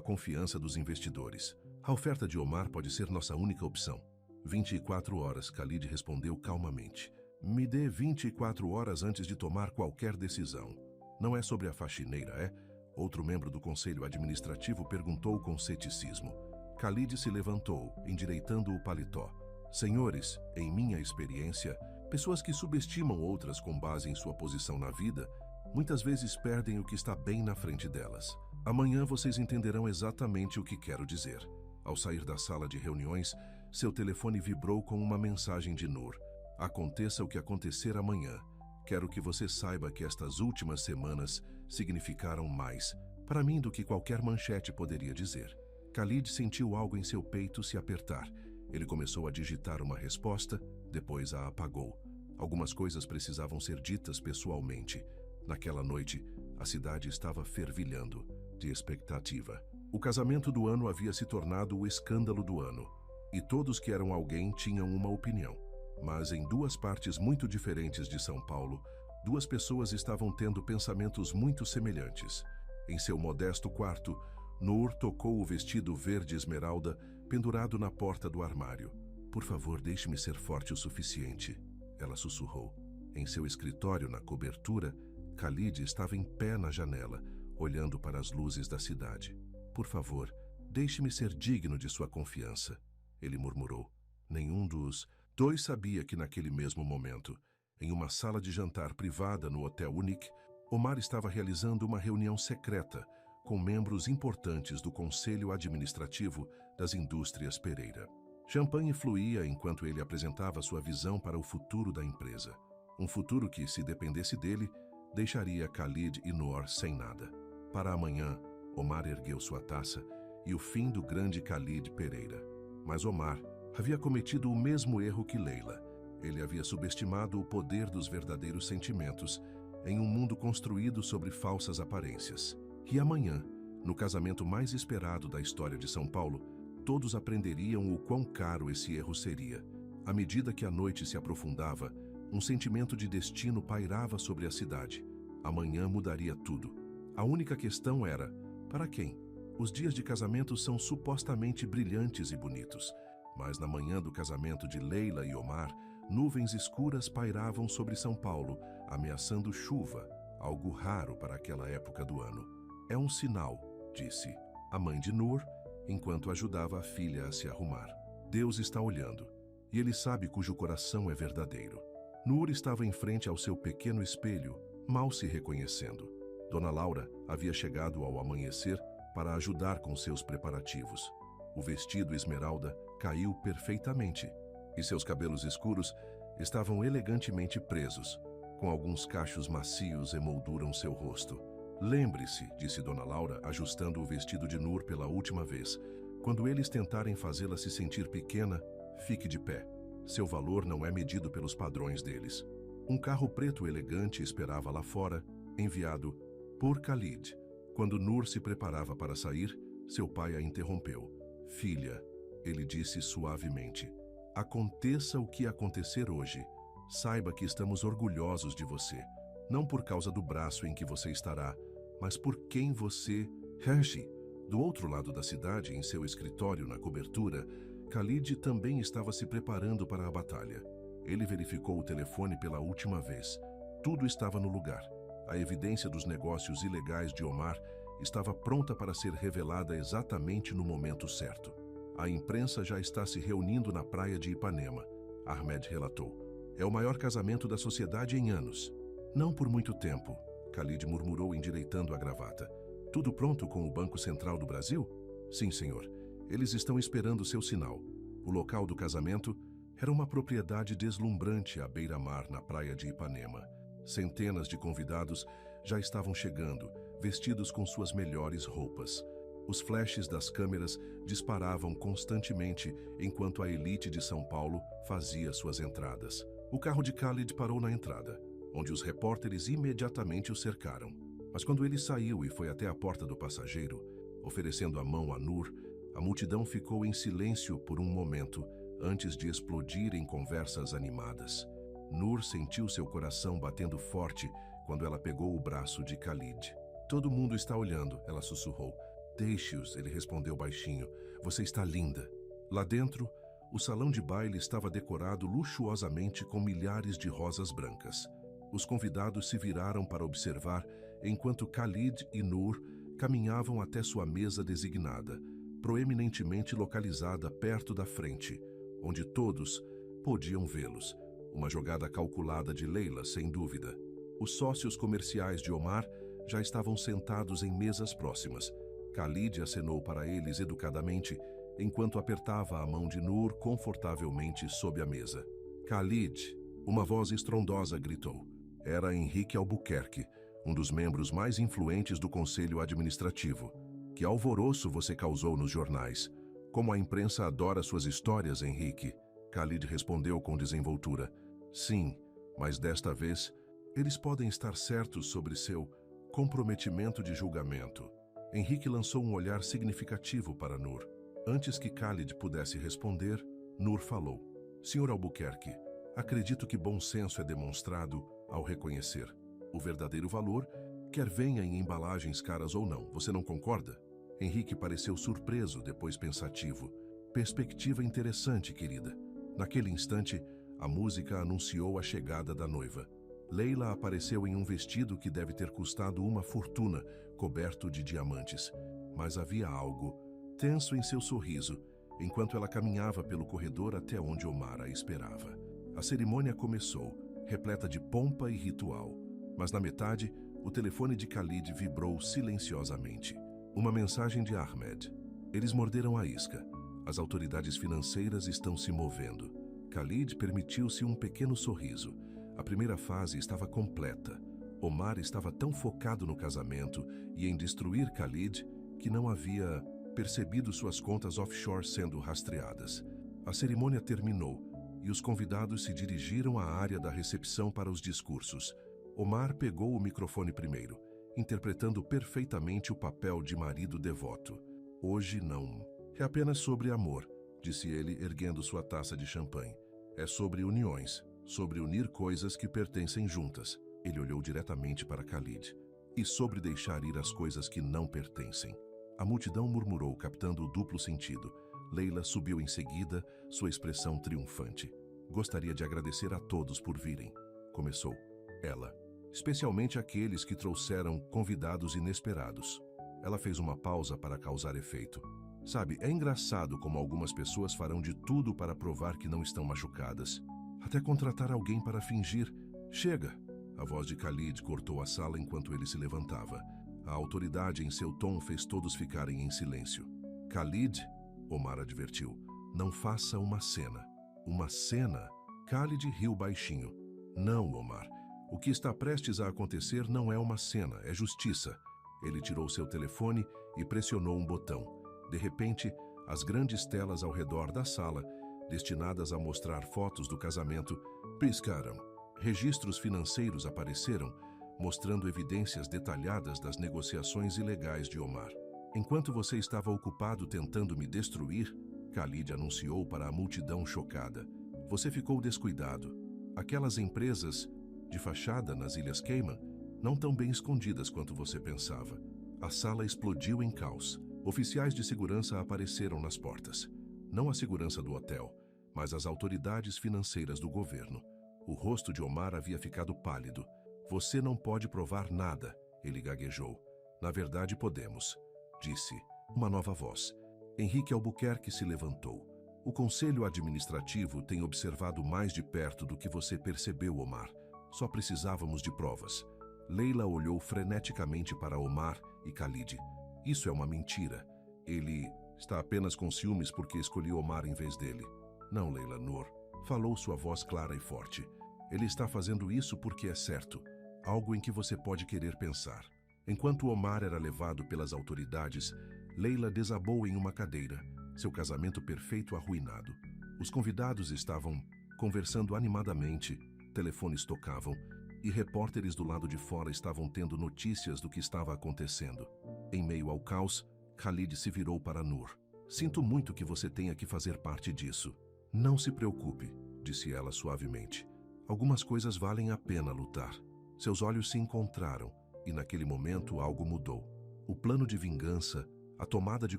confiança dos investidores. A oferta de Omar pode ser nossa única opção. 24 horas, Khalid respondeu calmamente. Me dê 24 horas antes de tomar qualquer decisão. Não é sobre a faxineira, é? Outro membro do conselho administrativo perguntou com ceticismo. Khalid se levantou, endireitando o paletó. Senhores, em minha experiência, pessoas que subestimam outras com base em sua posição na vida, muitas vezes perdem o que está bem na frente delas. Amanhã vocês entenderão exatamente o que quero dizer. Ao sair da sala de reuniões, seu telefone vibrou com uma mensagem de Nur. Aconteça o que acontecer amanhã. Quero que você saiba que estas últimas semanas significaram mais para mim do que qualquer manchete poderia dizer. Khalid sentiu algo em seu peito se apertar. Ele começou a digitar uma resposta, depois a apagou. Algumas coisas precisavam ser ditas pessoalmente. Naquela noite, a cidade estava fervilhando de expectativa. O casamento do ano havia se tornado o escândalo do ano, e todos que eram alguém tinham uma opinião. Mas em duas partes muito diferentes de São Paulo, duas pessoas estavam tendo pensamentos muito semelhantes. Em seu modesto quarto, Nur tocou o vestido verde esmeralda pendurado na porta do armário. Por favor, deixe-me ser forte o suficiente, ela sussurrou. Em seu escritório, na cobertura, Khalid estava em pé na janela, olhando para as luzes da cidade. Por favor, deixe-me ser digno de sua confiança, ele murmurou. Nenhum dos dois sabia que naquele mesmo momento, em uma sala de jantar privada no Hotel Unique, Omar estava realizando uma reunião secreta com membros importantes do Conselho Administrativo das Indústrias Pereira. Champanhe fluía enquanto ele apresentava sua visão para o futuro da empresa. Um futuro que, se dependesse dele, deixaria Khalid e Nur sem nada. Para amanhã, Omar ergueu sua taça e o fim do grande Khalid Pereira. Mas Omar havia cometido o mesmo erro que Leila. Ele havia subestimado o poder dos verdadeiros sentimentos em um mundo construído sobre falsas aparências. E amanhã, no casamento mais esperado da história de São Paulo, todos aprenderiam o quão caro esse erro seria. À medida que a noite se aprofundava, um sentimento de destino pairava sobre a cidade. Amanhã mudaria tudo. A única questão era, para quem? Os dias de casamento são supostamente brilhantes e bonitos, mas na manhã do casamento de Leila e Omar, nuvens escuras pairavam sobre São Paulo, ameaçando chuva, algo raro para aquela época do ano. É um sinal, disse a mãe de Nur, enquanto ajudava a filha a se arrumar. Deus está olhando, e ele sabe cujo coração é verdadeiro. Nur estava em frente ao seu pequeno espelho, mal se reconhecendo. Dona Laura havia chegado ao amanhecer para ajudar com seus preparativos. O vestido esmeralda caiu perfeitamente, e seus cabelos escuros estavam elegantemente presos, com alguns cachos macios emolduram seu rosto. Lembre-se, disse Dona Laura, ajustando o vestido de Nur pela última vez. Quando eles tentarem fazê-la se sentir pequena, fique de pé. Seu valor não é medido pelos padrões deles. Um carro preto elegante esperava lá fora, enviado por Khalid. Quando Nur se preparava para sair, seu pai a interrompeu. Filha, ele disse suavemente, aconteça o que acontecer hoje, saiba que estamos orgulhosos de você, não por causa do braço em que você estará, mas por quem você... Hershey, do outro lado da cidade, em seu escritório na cobertura, Khalid também estava se preparando para a batalha. Ele verificou o telefone pela última vez. Tudo estava no lugar. A evidência dos negócios ilegais de Omar estava pronta para ser revelada exatamente no momento certo. A imprensa já está se reunindo na praia de Ipanema, Ahmed relatou. É o maior casamento da sociedade em anos. Não por muito tempo, Khalid murmurou endireitando a gravata. Tudo pronto com o Banco Central do Brasil? Sim, senhor. Eles estão esperando seu sinal. O local do casamento era uma propriedade deslumbrante à beira-mar na praia de Ipanema. Centenas de convidados já estavam chegando, vestidos com suas melhores roupas. Os flashes das câmeras disparavam constantemente enquanto a elite de São Paulo fazia suas entradas. O carro de Khalid parou na entrada, onde os repórteres imediatamente o cercaram. Mas quando ele saiu e foi até a porta do passageiro, oferecendo a mão a Nur, a multidão ficou em silêncio por um momento antes de explodir em conversas animadas. Nur sentiu seu coração batendo forte quando ela pegou o braço de Khalid. Todo mundo está olhando, ela sussurrou. Deixe-os, ele respondeu baixinho. Você está linda. Lá dentro, O salão de baile estava decorado luxuosamente com milhares de rosas brancas. Os convidados se viraram para observar enquanto Khalid e Noor caminhavam até sua mesa designada, proeminentemente localizada perto da frente, onde todos podiam vê-los. Uma jogada calculada de Leila, sem dúvida. Os sócios comerciais de Omar já estavam sentados em mesas próximas. Khalid acenou para eles educadamente, enquanto apertava a mão de Noor confortavelmente sob a mesa. Khalid, uma voz estrondosa gritou. Era Henrique Albuquerque, um dos membros mais influentes do Conselho Administrativo. Que alvoroço você causou nos jornais. Como a imprensa adora suas histórias, Henrique. Khalid respondeu com desenvoltura. Sim, mas desta vez, eles podem estar certos sobre seu comprometimento de julgamento. Henrique lançou um olhar significativo para Noor. Antes que Khalid pudesse responder, Noor falou. Senhor Albuquerque, acredito que bom senso é demonstrado ao reconhecer o verdadeiro valor, quer venha em embalagens caras ou não. Você não concorda? Henrique pareceu surpreso, depois pensativo. Perspectiva interessante, querida. Naquele instante, a música anunciou a chegada da noiva. Leila apareceu em um vestido que deve ter custado uma fortuna, coberto de diamantes. Mas havia algo tenso em seu sorriso, enquanto ela caminhava pelo corredor até onde Omar a esperava. A cerimônia começou, repleta de pompa e ritual. Mas na metade, o telefone de Khalid vibrou silenciosamente. Uma mensagem de Ahmed. Eles morderam a isca. As autoridades financeiras estão se movendo. Khalid permitiu-se um pequeno sorriso. A primeira fase estava completa. Omar estava tão focado no casamento e em destruir Khalid que não havia percebido suas contas offshore sendo rastreadas. A cerimônia terminou e os convidados se dirigiram à área da recepção para os discursos. Omar pegou o microfone primeiro, interpretando perfeitamente o papel de marido devoto. Hoje não. É apenas sobre amor, disse ele, erguendo sua taça de champanhe. É sobre uniões, sobre unir coisas que pertencem juntas. Ele olhou diretamente para Khalid. E sobre deixar ir as coisas que não pertencem. A multidão murmurou, captando o duplo sentido. Leila subiu em seguida, sua expressão triunfante. Gostaria de agradecer a todos por virem. Começou ela. Especialmente aqueles que trouxeram convidados inesperados. Ela fez uma pausa para causar efeito. Sabe, é engraçado como algumas pessoas farão de tudo para provar que não estão machucadas. Até contratar alguém para fingir. Chega! A voz de Khalid cortou a sala enquanto ele se levantava. A autoridade em seu tom fez todos ficarem em silêncio. Khalid, Omar advertiu, não faça uma cena. Uma cena? Khalid riu baixinho. Não, Omar. O que está prestes a acontecer não é uma cena, é justiça. Ele tirou seu telefone e pressionou um botão. De repente, as grandes telas ao redor da sala, destinadas a mostrar fotos do casamento, piscaram. Registros financeiros apareceram, mostrando evidências detalhadas das negociações ilegais de Omar. Enquanto você estava ocupado tentando me destruir, Khalid anunciou para a multidão chocada. Você ficou descuidado. Aquelas empresas de fachada nas Ilhas Cayman não tão bem escondidas quanto você pensava. A sala explodiu em caos. Oficiais de segurança apareceram nas portas. Não a segurança do hotel, mas as autoridades financeiras do governo. O rosto de Omar havia ficado pálido. Você não pode provar nada, ele gaguejou. Na verdade, podemos, disse uma nova voz. Henrique Albuquerque se levantou. O Conselho Administrativo tem observado mais de perto do que você percebeu, Omar. Só precisávamos de provas. Leila olhou freneticamente para Omar e Khalid. Isso é uma mentira. Ele está apenas com ciúmes porque escolhi Omar em vez dele. Não, Leila, Noor. Falou sua voz clara e forte. Ele está fazendo isso porque é certo. Algo em que você pode querer pensar. Enquanto Omar era levado pelas autoridades, Leila desabou em uma cadeira, seu casamento perfeito arruinado. Os convidados estavam conversando animadamente, telefones tocavam e repórteres do lado de fora estavam tendo notícias do que estava acontecendo. Em meio ao caos, Khalid se virou para Noor. Sinto muito que você tenha que fazer parte disso. Não se preocupe, disse ela suavemente. Algumas coisas valem a pena lutar. Seus olhos se encontraram e naquele momento algo mudou. O plano de vingança, a tomada de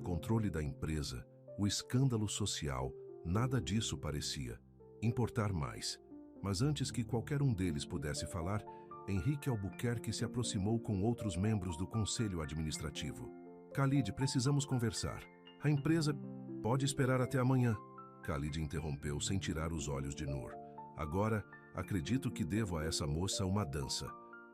controle da empresa, o escândalo social Nada disso parecia importar mais. Mas antes que qualquer um deles pudesse falar, Henrique Albuquerque se aproximou com outros membros do conselho administrativo. Khalid, precisamos conversar. A empresa pode esperar até amanhã. Khalid interrompeu sem tirar os olhos de Noor. Agora, acredito que devo a essa moça uma dança.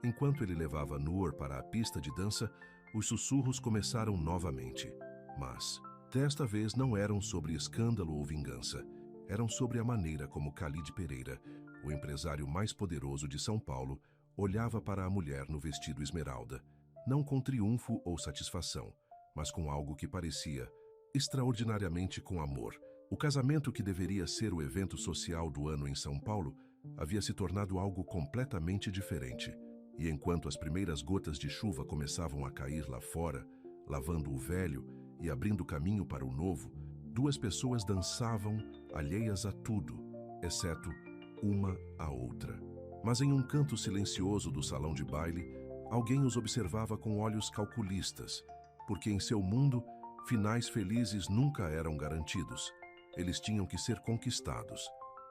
Enquanto ele levava Noor para a pista de dança, os sussurros começaram novamente. Mas, desta vez, não eram sobre escândalo ou vingança. Eram sobre a maneira como Khalid Pereira, o empresário mais poderoso de São Paulo, olhava para a mulher no vestido esmeralda, não com triunfo ou satisfação, mas com algo que parecia extraordinariamente com amor. O casamento, que deveria ser o evento social do ano em São Paulo, havia se tornado algo completamente diferente. E enquanto as primeiras gotas de chuva começavam a cair lá fora, lavando o velho e abrindo caminho para o novo, duas pessoas dançavam, alheias a tudo, exceto uma à outra. Mas em um canto silencioso do salão de baile, alguém os observava com olhos calculistas, porque em seu mundo, finais felizes nunca eram garantidos. Eles tinham que ser conquistados.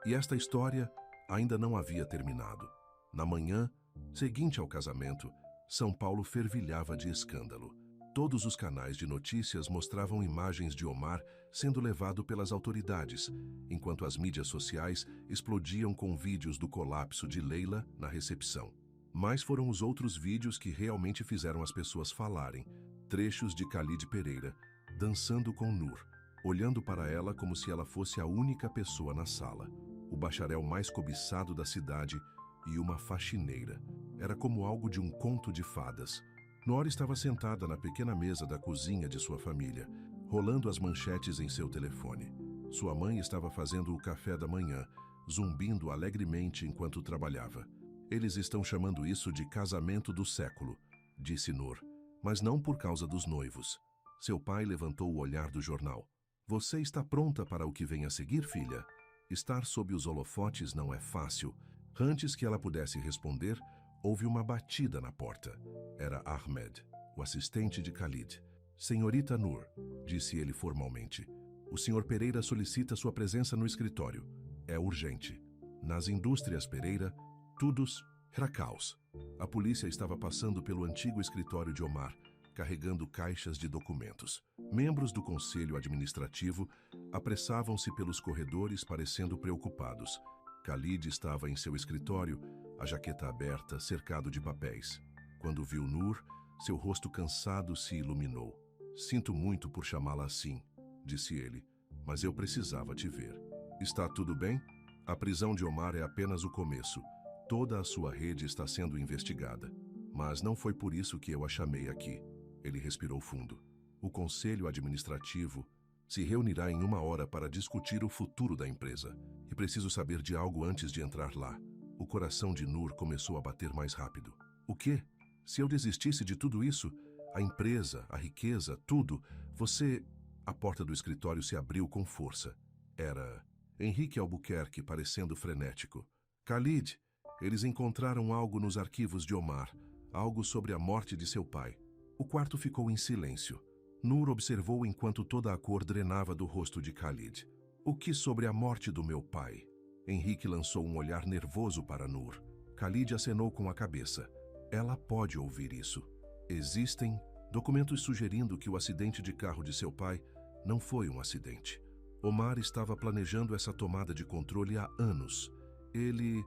E esta história ainda não havia terminado. Na manhã seguinte ao casamento, São Paulo fervilhava de escândalo. Todos os canais de notícias mostravam imagens de Omar sendo levado pelas autoridades, enquanto as mídias sociais explodiam com vídeos do colapso de Leila na recepção. Mas foram os outros vídeos que realmente fizeram as pessoas falarem. Trechos de Khalid Pereira dançando com Noor, olhando para ela como se ela fosse a única pessoa na sala, o bacharel mais cobiçado da cidade e uma faxineira. Era como algo de um conto de fadas. Noor estava sentada na pequena mesa da cozinha de sua família, rolando as manchetes em seu telefone. Sua mãe estava fazendo o café da manhã, zumbindo alegremente enquanto trabalhava. Eles estão chamando isso de casamento do século, disse Noor, mas não por causa dos noivos. Seu pai levantou o olhar do jornal. Você está pronta para o que vem a seguir, filha? Estar sob os holofotes não é fácil. Antes que ela pudesse responder, houve uma batida na porta. Era Ahmed, o assistente de Khalid. Senhorita Noor, disse ele formalmente, o senhor Pereira solicita sua presença no escritório. É urgente. Nas indústrias Pereira, tudos era caos. A polícia estava passando pelo antigo escritório de Omar, carregando caixas de documentos. Membros do conselho administrativo apressavam-se pelos corredores parecendo preocupados. Khalid estava em seu escritório, a jaqueta aberta, cercado de papéis. Quando viu Noor, seu rosto cansado se iluminou. Sinto muito por chamá-la assim, disse ele, mas eu precisava te ver. Está tudo bem? A prisão de Omar é apenas o começo. Toda a sua rede está sendo investigada. Mas não foi por isso que eu a chamei aqui. Ele respirou fundo. O conselho administrativo se reunirá em 1 hora para discutir o futuro da empresa. E preciso saber de algo antes de entrar lá. O coração de Noor começou a bater mais rápido. O quê? Se eu desistisse de tudo isso, a empresa, a riqueza, tudo, você... A porta do escritório se abriu com força. Era Henrique Albuquerque, parecendo frenético. Khalid, eles encontraram algo nos arquivos de Omar, algo sobre a morte de seu pai. O quarto ficou em silêncio. Noor observou enquanto toda a cor drenava do rosto de Khalid. O que sobre a morte do meu pai? Henrique lançou um olhar nervoso para Noor. Khalid acenou com a cabeça. Ela pode ouvir isso. Existem documentos sugerindo que o acidente de carro de seu pai não foi um acidente. Omar estava planejando essa tomada de controle há anos. Ele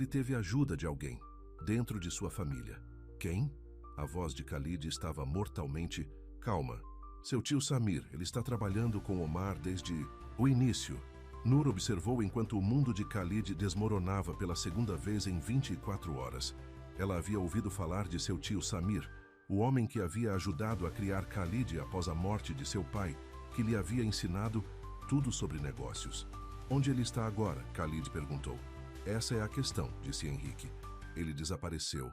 teve ajuda de alguém, dentro de sua família. Quem? A voz de Khalid estava mortalmente... Calma. Seu tio Samir, ele está trabalhando com Omar desde o início. Noor observou enquanto o mundo de Khalid desmoronava pela segunda vez em 24 horas. Ela havia ouvido falar de seu tio Samir, o homem que havia ajudado a criar Khalid após a morte de seu pai, que lhe havia ensinado tudo sobre negócios. Onde ele está agora? Khalid perguntou. Essa é a questão, disse Henrique. Ele desapareceu.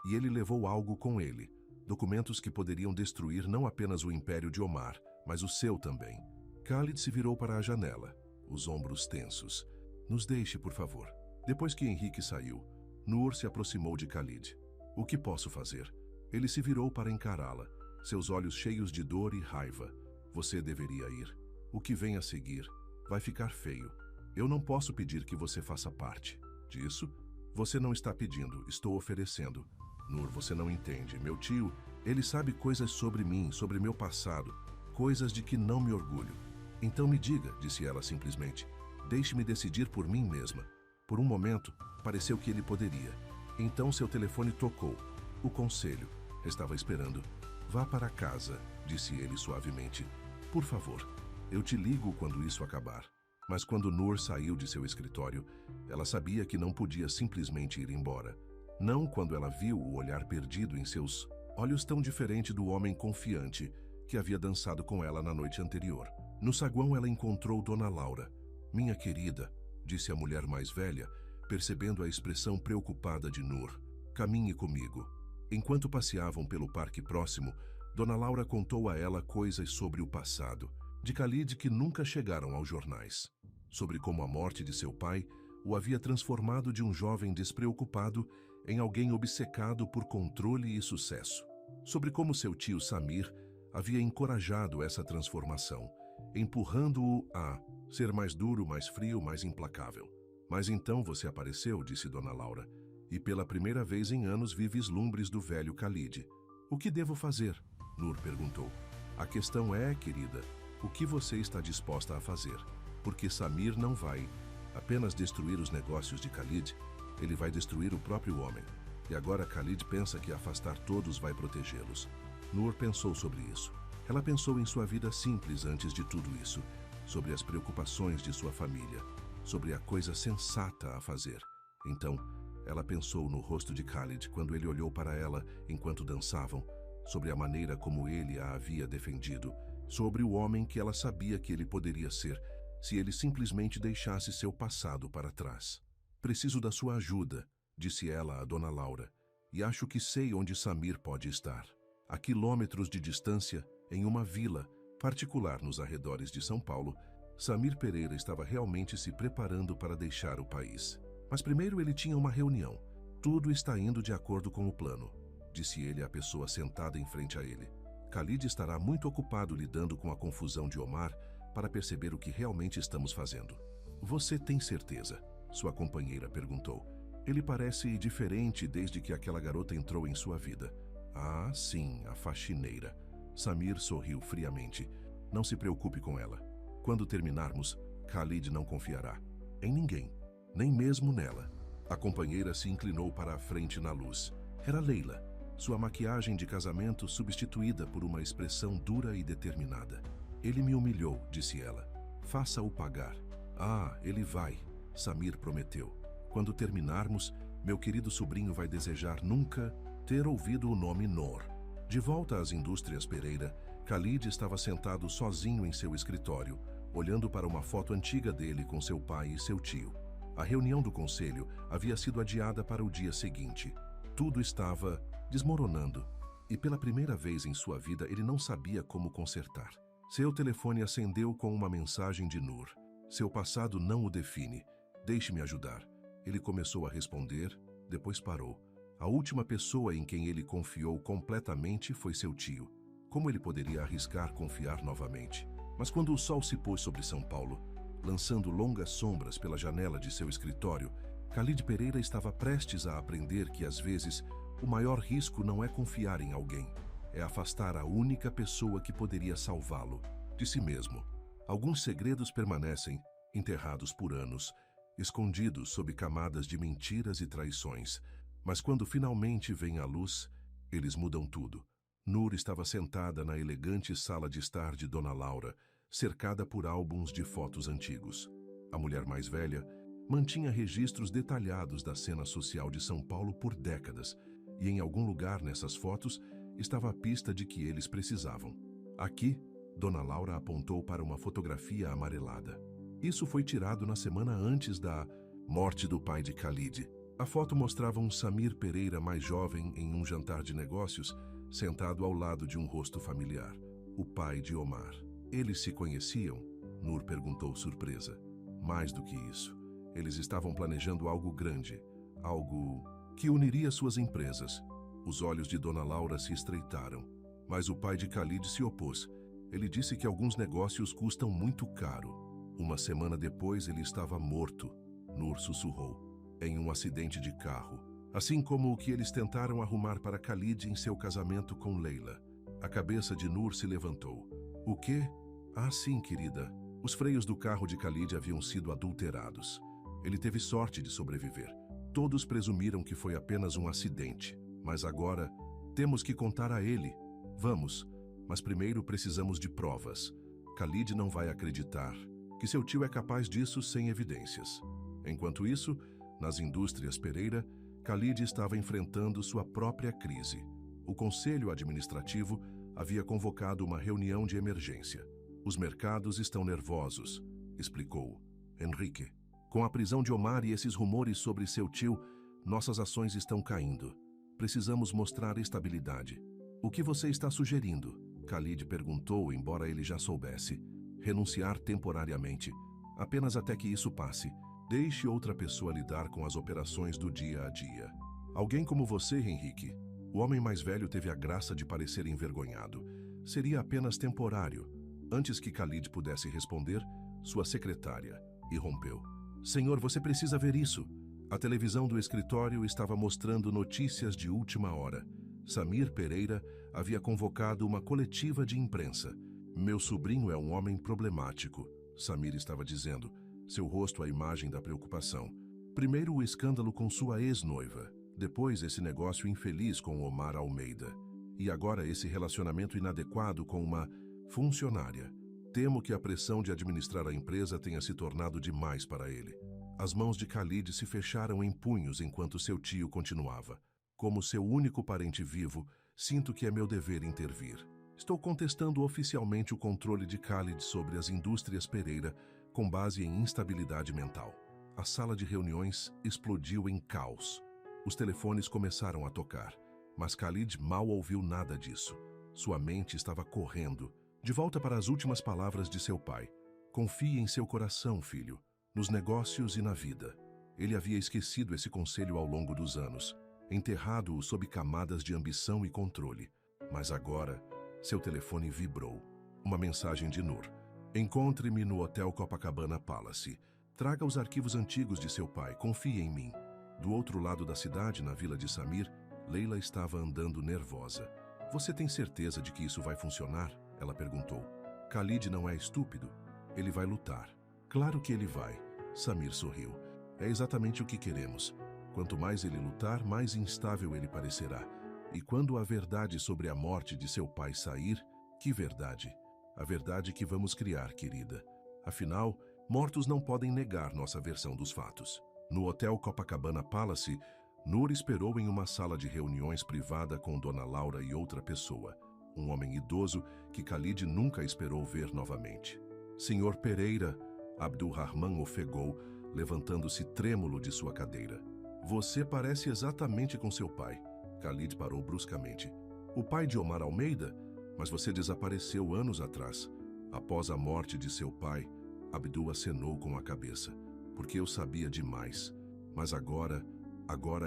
E ele levou algo com ele. Documentos que poderiam destruir não apenas o império de Omar, mas o seu também. Khalid se virou para a janela, os ombros tensos. Nos deixe, por favor. Depois que Henrique saiu, Noor se aproximou de Khalid. O que posso fazer? Ele se virou para encará-la, seus olhos cheios de dor e raiva. Você deveria ir. O que vem a seguir? Vai ficar feio. Eu não posso pedir que você faça parte disso. Você não está pedindo, estou oferecendo. Nur, você não entende. Meu tio, ele sabe coisas sobre mim, sobre meu passado, coisas de que não me orgulho. Então me diga, disse ela simplesmente. Deixe-me decidir por mim mesma. Por um momento, pareceu que ele poderia. Então seu telefone tocou. O conselho. Estava esperando. Vá para casa, disse ele suavemente. Por favor, eu te ligo quando isso acabar. Mas quando Nur saiu de seu escritório, ela sabia que não podia simplesmente ir embora. Não quando ela viu o olhar perdido em seus olhos, tão diferente do homem confiante que havia dançado com ela na noite anterior. No saguão ela encontrou Dona Laura. Minha querida, disse a mulher mais velha, percebendo a expressão preocupada de Nur. Caminhe comigo. Enquanto passeavam pelo parque próximo, Dona Laura contou a ela coisas sobre o passado de Khalid que nunca chegaram aos jornais. Sobre como a morte de seu pai o havia transformado de um jovem despreocupado em alguém obcecado por controle e sucesso. Sobre como seu tio Samir havia encorajado essa transformação, empurrando-o a ser mais duro, mais frio, mais implacável. Mas então você apareceu, disse Dona Laura, e pela primeira vez em anos vi vislumbres do velho Khalid. O que devo fazer? Nur perguntou. A questão é, querida, o que você está disposta a fazer? Porque Samir não vai apenas destruir os negócios de Khalid, ele vai destruir o próprio homem. E agora Khalid pensa que afastar todos vai protegê-los. Nur pensou sobre isso. Ela pensou em sua vida simples antes de tudo isso, sobre as preocupações de sua família, sobre a coisa sensata a fazer. Então, ela pensou no rosto de Khalid quando ele olhou para ela enquanto dançavam, sobre a maneira como ele a havia defendido, sobre o homem que ela sabia que ele poderia ser se ele simplesmente deixasse seu passado para trás. Preciso da sua ajuda, disse ela a Dona Laura, e acho que sei onde Samir pode estar. A quilômetros de distância, em uma vila particular nos arredores de São Paulo, Samir Pereira estava realmente se preparando para deixar o país. Mas primeiro ele tinha uma reunião. Tudo está indo de acordo com o plano, disse ele à pessoa sentada em frente a ele. Khalid estará muito ocupado lidando com a confusão de Omar para perceber o que realmente estamos fazendo. Você tem certeza? Sua companheira perguntou. Ele parece diferente desde que aquela garota entrou em sua vida. Ah, sim, a faxineira. Samir sorriu friamente. Não se preocupe com ela. Quando terminarmos, Khalid não confiará em ninguém, nem mesmo nela. A companheira se inclinou para a frente na luz. Era Leila, sua maquiagem de casamento substituída por uma expressão dura e determinada. Ele me humilhou, disse ela. Faça-o pagar. Ah, ele vai, Samir prometeu. Quando terminarmos, meu querido sobrinho vai desejar nunca ter ouvido o nome Nur. De volta às indústrias Pereira, Khalid estava sentado sozinho em seu escritório, olhando para uma foto antiga dele com seu pai e seu tio. A reunião do conselho havia sido adiada para o dia seguinte. Tudo estava desmoronando, e pela primeira vez em sua vida ele não sabia como consertar. Seu telefone acendeu com uma mensagem de Nur. Seu passado não o define. Deixe-me ajudar. Ele começou a responder, depois parou. A última pessoa em quem ele confiou completamente foi seu tio. Como ele poderia arriscar confiar novamente? Mas quando o sol se pôs sobre São Paulo, lançando longas sombras pela janela de seu escritório, Khalid Pereira estava prestes a aprender que, às vezes, o maior risco não é confiar em alguém, é afastar a única pessoa que poderia salvá-lo de si mesmo. Alguns segredos permanecem enterrados por anos, escondidos sob camadas de mentiras e traições, mas quando finalmente vêm à luz, eles mudam tudo. Nur estava sentada na elegante sala de estar de Dona Laura, cercada por álbuns de fotos antigos. A mulher mais velha mantinha registros detalhados da cena social de São Paulo por décadas, e em algum lugar nessas fotos estava a pista de que eles precisavam. Aqui, Dona Laura apontou para uma fotografia amarelada. Isso foi tirado na semana antes da morte do pai de Khalid. A foto mostrava um Samir Pereira mais jovem em um jantar de negócios, sentado ao lado de um rosto familiar, o pai de Omar. Eles se conheciam? Nur perguntou surpresa. Mais do que isso. Eles estavam planejando algo grande, algo que uniria suas empresas. Os olhos de Dona Laura se estreitaram, mas o pai de Khalid se opôs. Ele disse que alguns negócios custam muito caro. Uma semana depois ele estava morto, Nur sussurrou, em um acidente de carro, assim como o que eles tentaram arrumar para Khalid em seu casamento com Leila. A cabeça de Nur se levantou. O quê? Ah, sim, querida. Os freios do carro de Khalid haviam sido adulterados. Ele teve sorte de sobreviver. Todos presumiram que foi apenas um acidente, mas agora temos que contar a ele. Vamos, mas primeiro precisamos de provas. Khalid não vai acreditar que seu tio é capaz disso sem evidências. Enquanto isso, nas indústrias Pereira, Khalid estava enfrentando sua própria crise. O Conselho Administrativo havia convocado uma reunião de emergência. Os mercados estão nervosos, explicou Henrique. Com a prisão de Omar e esses rumores sobre seu tio, nossas ações estão caindo. Precisamos mostrar estabilidade. O que você está sugerindo? Khalid perguntou, embora ele já soubesse. Renunciar temporariamente, apenas até que isso passe. Deixe outra pessoa lidar com as operações do dia a dia. Alguém como você, Henrique. O homem mais velho teve a graça de parecer envergonhado. Seria apenas temporário. Antes que Khalid pudesse responder, sua secretária irrompeu. Senhor, você precisa ver isso. A televisão do escritório estava mostrando notícias de última hora. Samir Pereira havia convocado uma coletiva de imprensa. Meu sobrinho é um homem problemático, Samir estava dizendo, seu rosto a imagem da preocupação. Primeiro o escândalo com sua ex-noiva, depois esse negócio infeliz com Omar Almeida, e agora esse relacionamento inadequado com uma funcionária. Temo que a pressão de administrar a empresa tenha se tornado demais para ele. As mãos de Khalid se fecharam em punhos enquanto seu tio continuava. Como seu único parente vivo, sinto que é meu dever intervir. Estou contestando oficialmente o controle de Khalid sobre as indústrias Pereira com base em instabilidade mental. A sala de reuniões explodiu em caos. Os telefones começaram a tocar, mas Khalid mal ouviu nada disso. Sua mente estava correndo, de volta para as últimas palavras de seu pai. Confie em seu coração, filho, nos negócios e na vida. Ele havia esquecido esse conselho ao longo dos anos, enterrado-o sob camadas de ambição e controle. Mas agora, seu telefone vibrou. Uma mensagem de Nur. Encontre-me no Hotel Copacabana Palace. Traga os arquivos antigos de seu pai. Confie em mim. Do outro lado da cidade, na vila de Samir, Leila estava andando nervosa. Você tem certeza de que isso vai funcionar? Ela perguntou. Khalid não é estúpido. Ele vai lutar. Claro que ele vai. Samir sorriu. É exatamente o que queremos. Quanto mais ele lutar, mais instável ele parecerá. E quando a verdade sobre a morte de seu pai sair, que verdade? A verdade que vamos criar, querida. Afinal, mortos não podem negar nossa versão dos fatos. No Hotel Copacabana Palace, Nur esperou em uma sala de reuniões privada com Dona Laura e outra pessoa, um homem idoso que Khalid nunca esperou ver novamente. Senhor Pereira, Abdul Rahman ofegou, levantando-se trêmulo de sua cadeira. Você parece exatamente com seu pai. Khalid parou bruscamente. O pai de Omar Almeida? Mas você desapareceu anos atrás. Após a morte de seu pai, Abdul acenou com a cabeça. Porque eu sabia demais. Mas agora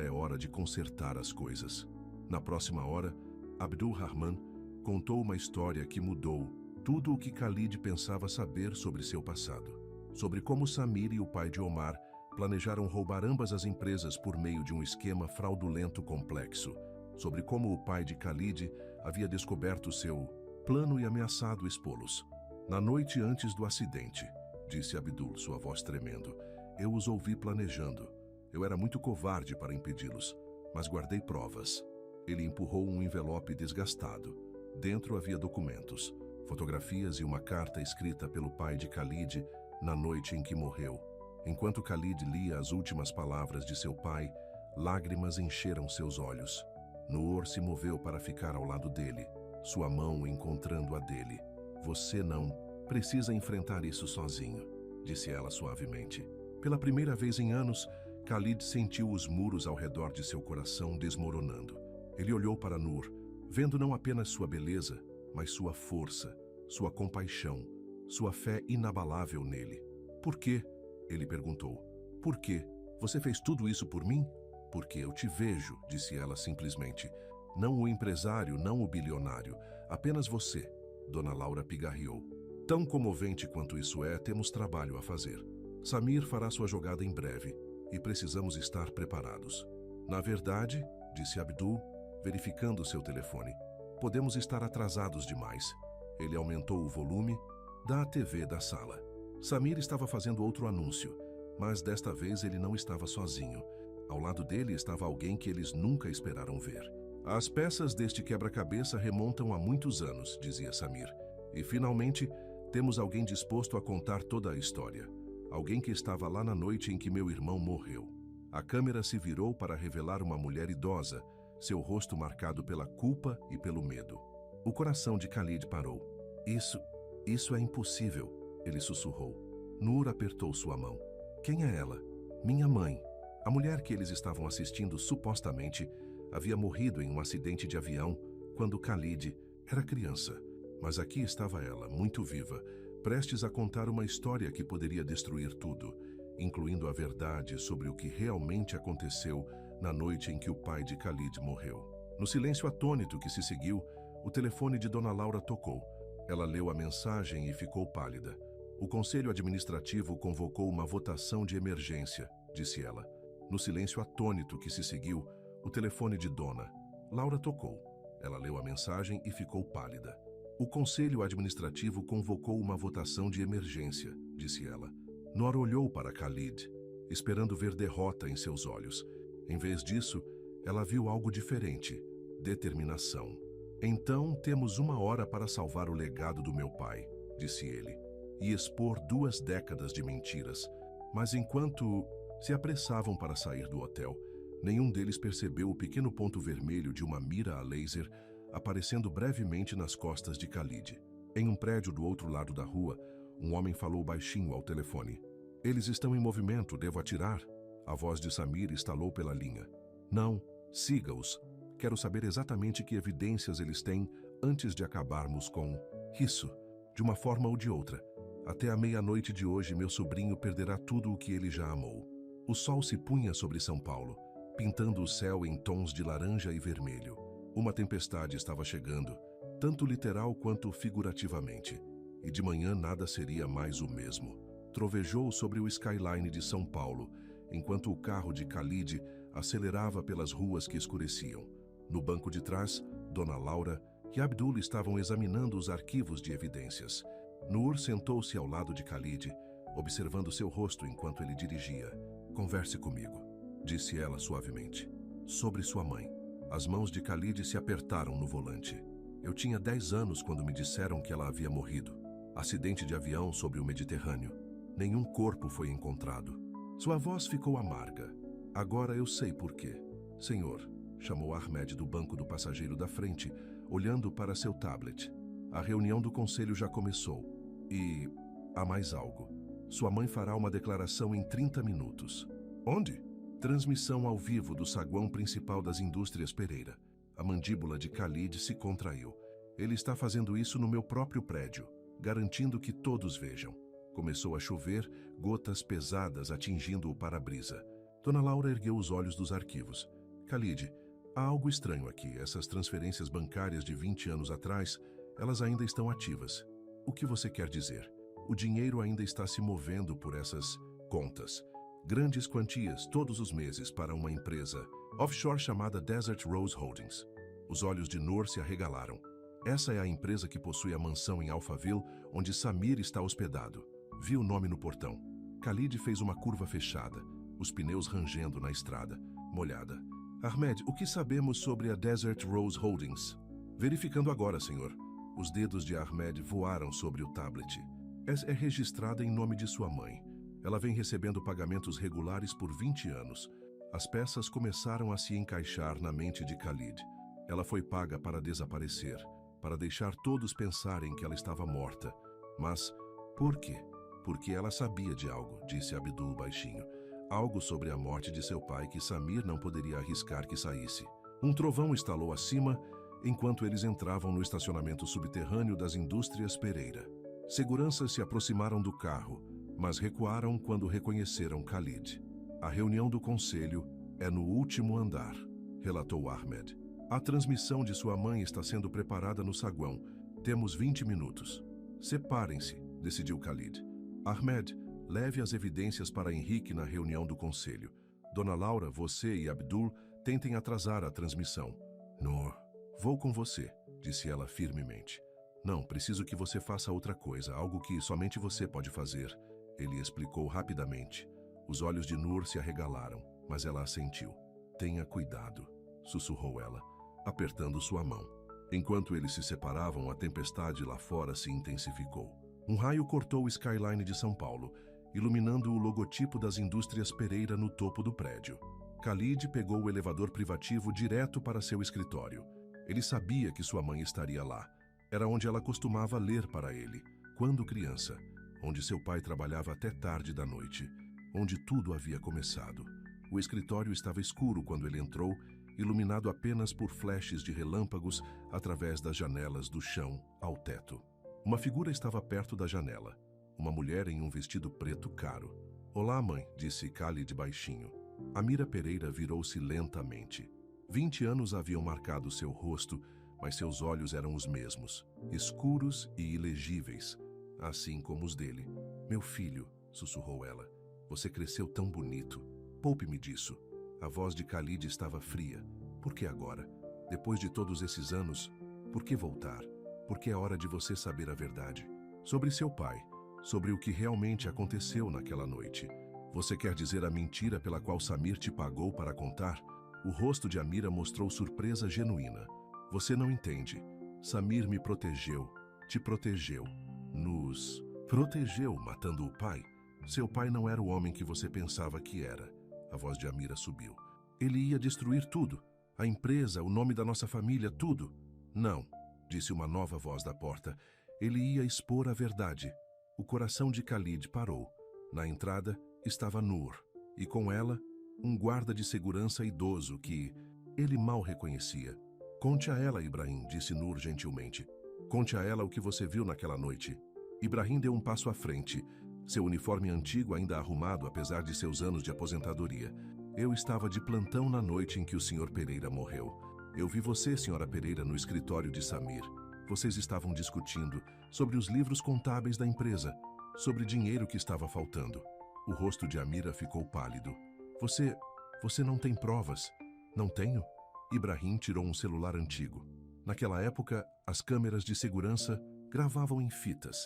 é hora de consertar as coisas. Na próxima hora, Abdul Rahman contou uma história que mudou tudo o que Khalid pensava saber sobre seu passado. Sobre como Samir e o pai de Omar planejaram roubar ambas as empresas por meio de um esquema fraudulento complexo. Sobre como o pai de Khalid havia descoberto seu plano e ameaçado expô-los. Na noite antes do acidente, disse Abdul, sua voz tremendo, eu os ouvi planejando. Eu era muito covarde para impedi-los, mas guardei provas. Ele empurrou um envelope desgastado. Dentro havia documentos, fotografias e uma carta escrita pelo pai de Khalid na noite em que morreu. Enquanto Khalid lia as últimas palavras de seu pai, lágrimas encheram seus olhos. Noor se moveu para ficar ao lado dele, sua mão encontrando a dele. Você não precisa enfrentar isso sozinho, disse ela suavemente. Pela primeira vez em anos, Khalid sentiu os muros ao redor de seu coração desmoronando. Ele olhou para Nur, vendo não apenas sua beleza, mas sua força, sua compaixão, sua fé inabalável nele. Por quê? Ele perguntou. Por quê? Você fez tudo isso por mim? Porque eu te vejo, disse ela simplesmente. Não o empresário, não o bilionário, apenas você. Dona Laura pigarreou. Tão comovente quanto isso é, temos trabalho a fazer. Samir fará sua jogada em breve e precisamos estar preparados. Na verdade, disse Abdul, verificando seu telefone, podemos estar atrasados demais. Ele aumentou o volume da TV da sala. Samir estava fazendo outro anúncio, mas desta vez ele não estava sozinho. Ao lado dele estava alguém que eles nunca esperaram ver. As peças deste quebra-cabeça remontam a muitos anos, dizia Samir. E finalmente, temos alguém disposto a contar toda a história. Alguém que estava lá na noite em que meu irmão morreu. A câmera se virou para revelar uma mulher idosa, seu rosto marcado pela culpa e pelo medo. O coração de Khalid parou. Isso é impossível, ele sussurrou. Nur apertou sua mão. Quem é ela? Minha mãe. A mulher que eles estavam assistindo supostamente havia morrido em um acidente de avião quando Khalid era criança. Mas aqui estava ela, muito viva, prestes a contar uma história que poderia destruir tudo, incluindo a verdade sobre o que realmente aconteceu na noite em que o pai de Khalid morreu. No silêncio atônito que se seguiu, o telefone de Dona Laura tocou. Ela leu a mensagem e ficou pálida. O conselho administrativo convocou uma votação de emergência, disse ela. No silêncio atônito que se seguiu, o telefone de Dona Laura tocou. Ela leu a mensagem e ficou pálida. O conselho administrativo convocou uma votação de emergência, disse ela. Nor olhou para Khalid, esperando ver derrota em seus olhos. Em vez disso, ela viu algo diferente: determinação. Então, temos 1 hora para salvar o legado do meu pai, disse ele, e expor 2 décadas de mentiras. Mas enquanto se apressavam para sair do hotel, nenhum deles percebeu o pequeno ponto vermelho de uma mira a laser aparecendo brevemente nas costas de Khalid. Em um prédio do outro lado da rua, um homem falou baixinho ao telefone. Eles estão em movimento, devo atirar? A voz de Samir estalou pela linha. Não, siga-os. Quero saber exatamente que evidências eles têm antes de acabarmos com isso, de uma forma ou de outra. Até a meia-noite de hoje, meu sobrinho perderá tudo o que ele já amou. O sol se punha sobre São Paulo, pintando o céu em tons de laranja e vermelho. Uma tempestade estava chegando, tanto literal quanto figurativamente, e de manhã nada seria mais o mesmo. Trovejou sobre o skyline de São Paulo, enquanto o carro de Khalid acelerava pelas ruas que escureciam. No banco de trás, Dona Laura e Abdul estavam examinando os arquivos de evidências. Nur sentou-se ao lado de Khalid, observando seu rosto enquanto ele dirigia. Converse comigo, disse ela suavemente. Sobre sua mãe. As mãos de Khalid se apertaram no volante. Eu tinha 10 anos quando me disseram que ela havia morrido. Acidente de avião sobre o Mediterrâneo. Nenhum corpo foi encontrado. Sua voz ficou amarga. Agora eu sei por quê. Senhor, chamou Ahmed do banco do passageiro da frente, olhando para seu tablet. A reunião do conselho já começou. E há mais algo. Sua mãe fará uma declaração em 30 minutos. Onde? Transmissão ao vivo do saguão principal das indústrias Pereira. A mandíbula de Khalid se contraiu. Ele está fazendo isso no meu próprio prédio, garantindo que todos vejam. Começou a chover, gotas pesadas atingindo o para-brisa. Dona Laura ergueu os olhos dos arquivos. Khalid, há algo estranho aqui. Essas transferências bancárias de 20 anos atrás, elas ainda estão ativas. O que você quer dizer? O dinheiro ainda está se movendo por essas contas. Grandes quantias todos os meses para uma empresa offshore chamada Desert Rose Holdings. Os olhos de Nur se arregalaram. Essa é a empresa que possui a mansão em Alphaville, onde Samir está hospedado. Viu o nome no portão. Khalid fez uma curva fechada, os pneus rangendo na estrada, molhada. Ahmed, o que sabemos sobre a Desert Rose Holdings? Verificando agora, senhor. Os dedos de Ahmed voaram sobre o tablet. É registrada em nome de sua mãe. Ela vem recebendo pagamentos regulares por 20 anos. As peças começaram a se encaixar na mente de Khalid. Ela foi paga para desaparecer, para deixar todos pensarem que ela estava morta. Mas por quê? Porque ela sabia de algo, disse Abdul baixinho. Algo sobre a morte de seu pai que Samir não poderia arriscar que saísse. Um trovão estalou acima enquanto eles entravam no estacionamento subterrâneo das indústrias Pereira. Seguranças se aproximaram do carro, mas recuaram quando reconheceram Khalid. A reunião do conselho é no último andar, relatou Ahmed. A transmissão de sua mãe está sendo preparada no saguão. Temos 20 minutos. Separem-se, decidiu Khalid. Ahmed, leve as evidências para Henrique na reunião do conselho. Dona Laura, você e Abdul tentem atrasar a transmissão. Noor, vou com você, disse ela firmemente. Não, preciso que você faça outra coisa, algo que somente você pode fazer, ele explicou rapidamente. Os olhos de Noor se arregalaram, mas ela assentiu. Tenha cuidado, sussurrou ela, apertando sua mão. Enquanto eles se separavam, a tempestade lá fora se intensificou. Um raio cortou o skyline de São Paulo, iluminando o logotipo das indústrias Pereira no topo do prédio. Khalid pegou o elevador privativo direto para seu escritório. Ele sabia que sua mãe estaria lá. Era onde ela costumava ler para ele, quando criança, onde seu pai trabalhava até tarde da noite, onde tudo havia começado. O escritório estava escuro quando ele entrou, iluminado apenas por flashes de relâmpagos através das janelas do chão ao teto. Uma figura estava perto da janela, uma mulher em um vestido preto caro. Olá, mãe, disse Khalid baixinho. Amira Pereira virou-se lentamente. 20 anos haviam marcado seu rosto, mas seus olhos eram os mesmos, escuros e ilegíveis, assim como os dele. Meu filho, sussurrou ela, você cresceu tão bonito. Poupe-me disso. A voz de Khalid estava fria. Por que agora? Depois de todos esses anos, por que voltar? Porque é hora de você saber a verdade. Sobre seu pai, sobre o que realmente aconteceu naquela noite. Você quer dizer a mentira pela qual Samir te pagou para contar? O rosto de Amira mostrou surpresa genuína. Você não entende. Samir me protegeu, te protegeu. Nos protegeu, matando o pai. Seu pai não era o homem que você pensava que era. A voz de Amira subiu. Ele ia destruir tudo. A empresa, o nome da nossa família, tudo. Não, disse uma nova voz da porta. Ele ia expor a verdade. O coração de Khalid parou. Na entrada estava Noor, e com ela, um guarda de segurança idoso que ele mal reconhecia. Conte a ela, Ibrahim, disse Noor gentilmente. Conte a ela o que você viu naquela noite. Ibrahim deu um passo à frente, seu uniforme antigo ainda arrumado apesar de seus anos de aposentadoria. Eu estava de plantão na noite em que o Sr. Pereira morreu. Eu vi você, Sra. Pereira, no escritório de Samir. Vocês estavam discutindo sobre os livros contábeis da empresa, sobre dinheiro que estava faltando. O rosto de Amira ficou pálido. Você não tem provas? Não tenho? Ibrahim tirou um celular antigo. Naquela época, as câmeras de segurança gravavam em fitas,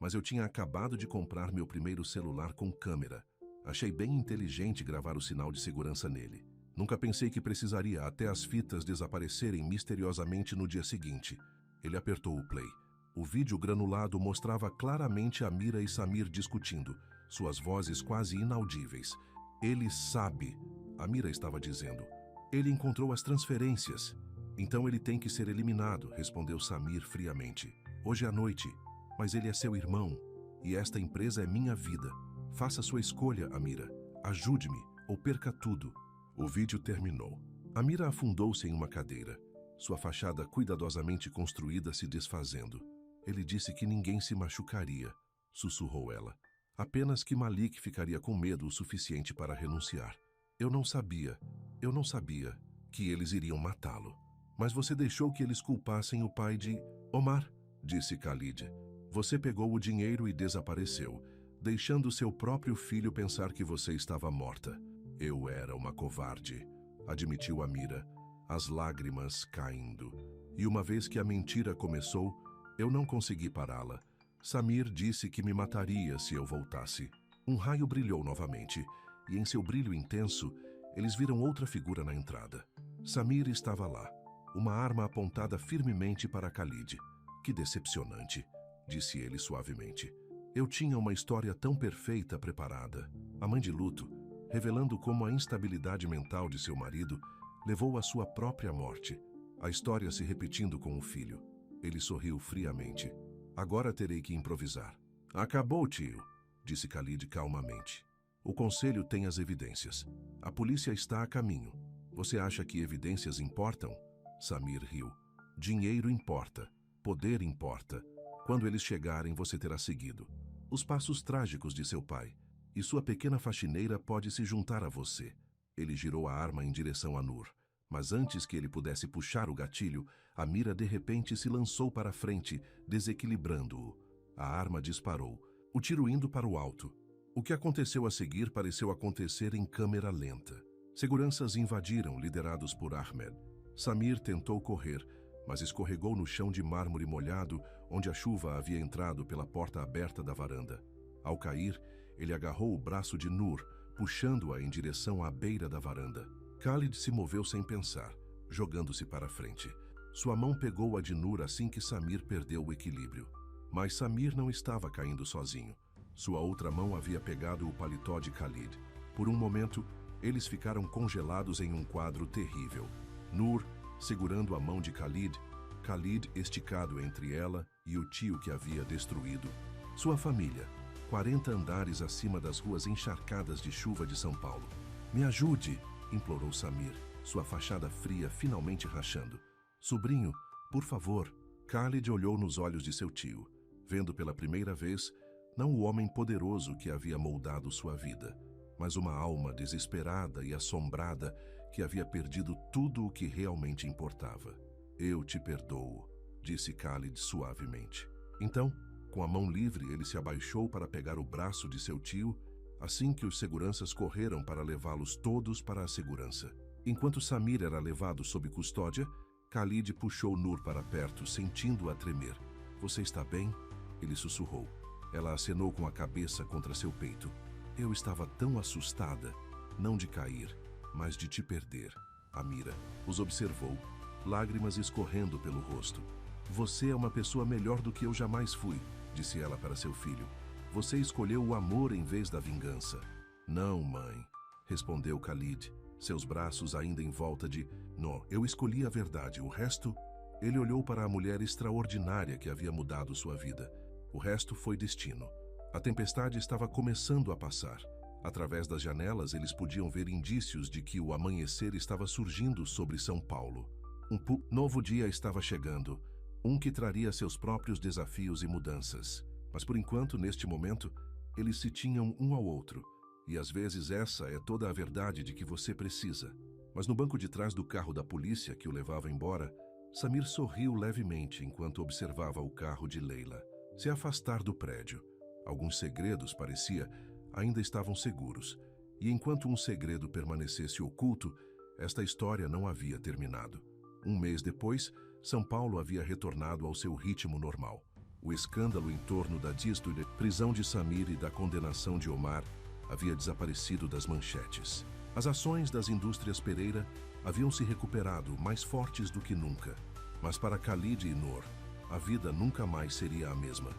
mas eu tinha acabado de comprar meu primeiro celular com câmera. Achei bem inteligente gravar o sinal de segurança nele. Nunca pensei que precisaria até as fitas desaparecerem misteriosamente no dia seguinte. Ele apertou o play. O vídeo granulado mostrava claramente Amira e Samir discutindo, suas vozes quase inaudíveis. Ele sabe, Amira estava dizendo. Ele encontrou as transferências. Então ele tem que ser eliminado, respondeu Samir friamente. Hoje à noite. Mas ele é seu irmão, e esta empresa é minha vida. Faça sua escolha, Amira. Ajude-me, ou perca tudo. O vídeo terminou. Amira afundou-se em uma cadeira, sua fachada cuidadosamente construída se desfazendo. Ele disse que ninguém se machucaria, sussurrou ela. Apenas que Malik ficaria com medo o suficiente para renunciar. Eu não sabia que eles iriam matá-lo. Mas você deixou que eles culpassem o pai de Omar, disse Khalid. Você pegou o dinheiro e desapareceu, deixando seu próprio filho pensar que você estava morta. Eu era uma covarde, admitiu Amira, as lágrimas caindo. E uma vez que a mentira começou, eu não consegui pará-la. Samir disse que me mataria se eu voltasse. Um raio brilhou novamente, e em seu brilho intenso, eles viram outra figura na entrada. Samir estava lá, uma arma apontada firmemente para Khalid. Que decepcionante, disse ele suavemente. Eu tinha uma história tão perfeita preparada. A mãe de luto, revelando como a instabilidade mental de seu marido levou à sua própria morte. A história se repetindo com o filho. Ele sorriu friamente. Agora terei que improvisar. Acabou, tio, disse Khalid calmamente. O conselho tem as evidências. A polícia está a caminho. Você acha que evidências importam? Samir riu. Dinheiro importa. Poder importa. Quando eles chegarem, você terá seguido os passos trágicos de seu pai, e sua pequena faxineira pode se juntar a você. Ele girou a arma em direção a Noor, mas antes que ele pudesse puxar o gatilho, a mira de repente se lançou para frente, desequilibrando-o. A arma disparou, o tiro indo para o alto. O que aconteceu a seguir pareceu acontecer em câmera lenta. Seguranças invadiram, liderados por Ahmed. Samir tentou correr, mas escorregou no chão de mármore molhado, onde a chuva havia entrado pela porta aberta da varanda. Ao cair, ele agarrou o braço de Nur, puxando-a em direção à beira da varanda. Khalid se moveu sem pensar, jogando-se para frente. Sua mão pegou a de Nur assim que Samir perdeu o equilíbrio. Mas Samir não estava caindo sozinho. Sua outra mão havia pegado o paletó de Khalid. Por um momento, eles ficaram congelados em um quadro terrível. Nur, segurando a mão de Khalid, Khalid esticado entre ela e o tio que havia destruído. Sua família, 40 andares acima das ruas encharcadas de chuva de São Paulo. "Me ajude", implorou Samir, sua fachada fria finalmente rachando. "Sobrinho, por favor." Khalid olhou nos olhos de seu tio, vendo pela primeira vez não o homem poderoso que havia moldado sua vida, mas uma alma desesperada e assombrada que havia perdido tudo o que realmente importava. "Eu te perdoo", disse Khalid suavemente. Então, com a mão livre, ele se abaixou para pegar o braço de seu tio, assim que os seguranças correram para levá-los todos para a segurança. Enquanto Samir era levado sob custódia, Khalid puxou Nur para perto, sentindo-a tremer. "Você está bem?" ele sussurrou. Ela acenou com a cabeça contra seu peito. "Eu estava tão assustada, não de cair, mas de te perder." Amira os observou, lágrimas escorrendo pelo rosto. "Você é uma pessoa melhor do que eu jamais fui", disse ela para seu filho. "Você escolheu o amor em vez da vingança." "Não, mãe", respondeu Khalid, seus braços ainda em volta de "Não, eu escolhi a verdade, o resto..." Ele olhou para a mulher extraordinária que havia mudado sua vida. O resto foi destino. A tempestade estava começando a passar. Através das janelas, eles podiam ver indícios de que o amanhecer estava surgindo sobre São Paulo. Um novo dia estava chegando, um que traria seus próprios desafios e mudanças. Mas por enquanto, neste momento, eles se tinham um ao outro. E às vezes essa é toda a verdade de que você precisa. Mas no banco de trás do carro da polícia que o levava embora, Samir sorriu levemente enquanto observava o carro de Leila se afastar do prédio. Alguns segredos, parecia, ainda estavam seguros. E enquanto um segredo permanecesse oculto, esta história não havia terminado. Um mês depois, São Paulo havia retornado ao seu ritmo normal. O escândalo em torno da prisão de Samir e da condenação de Omar havia desaparecido das manchetes. As ações das indústrias Pereira haviam se recuperado, mais fortes do que nunca. Mas para Khalid e Nur, a vida nunca mais seria a mesma.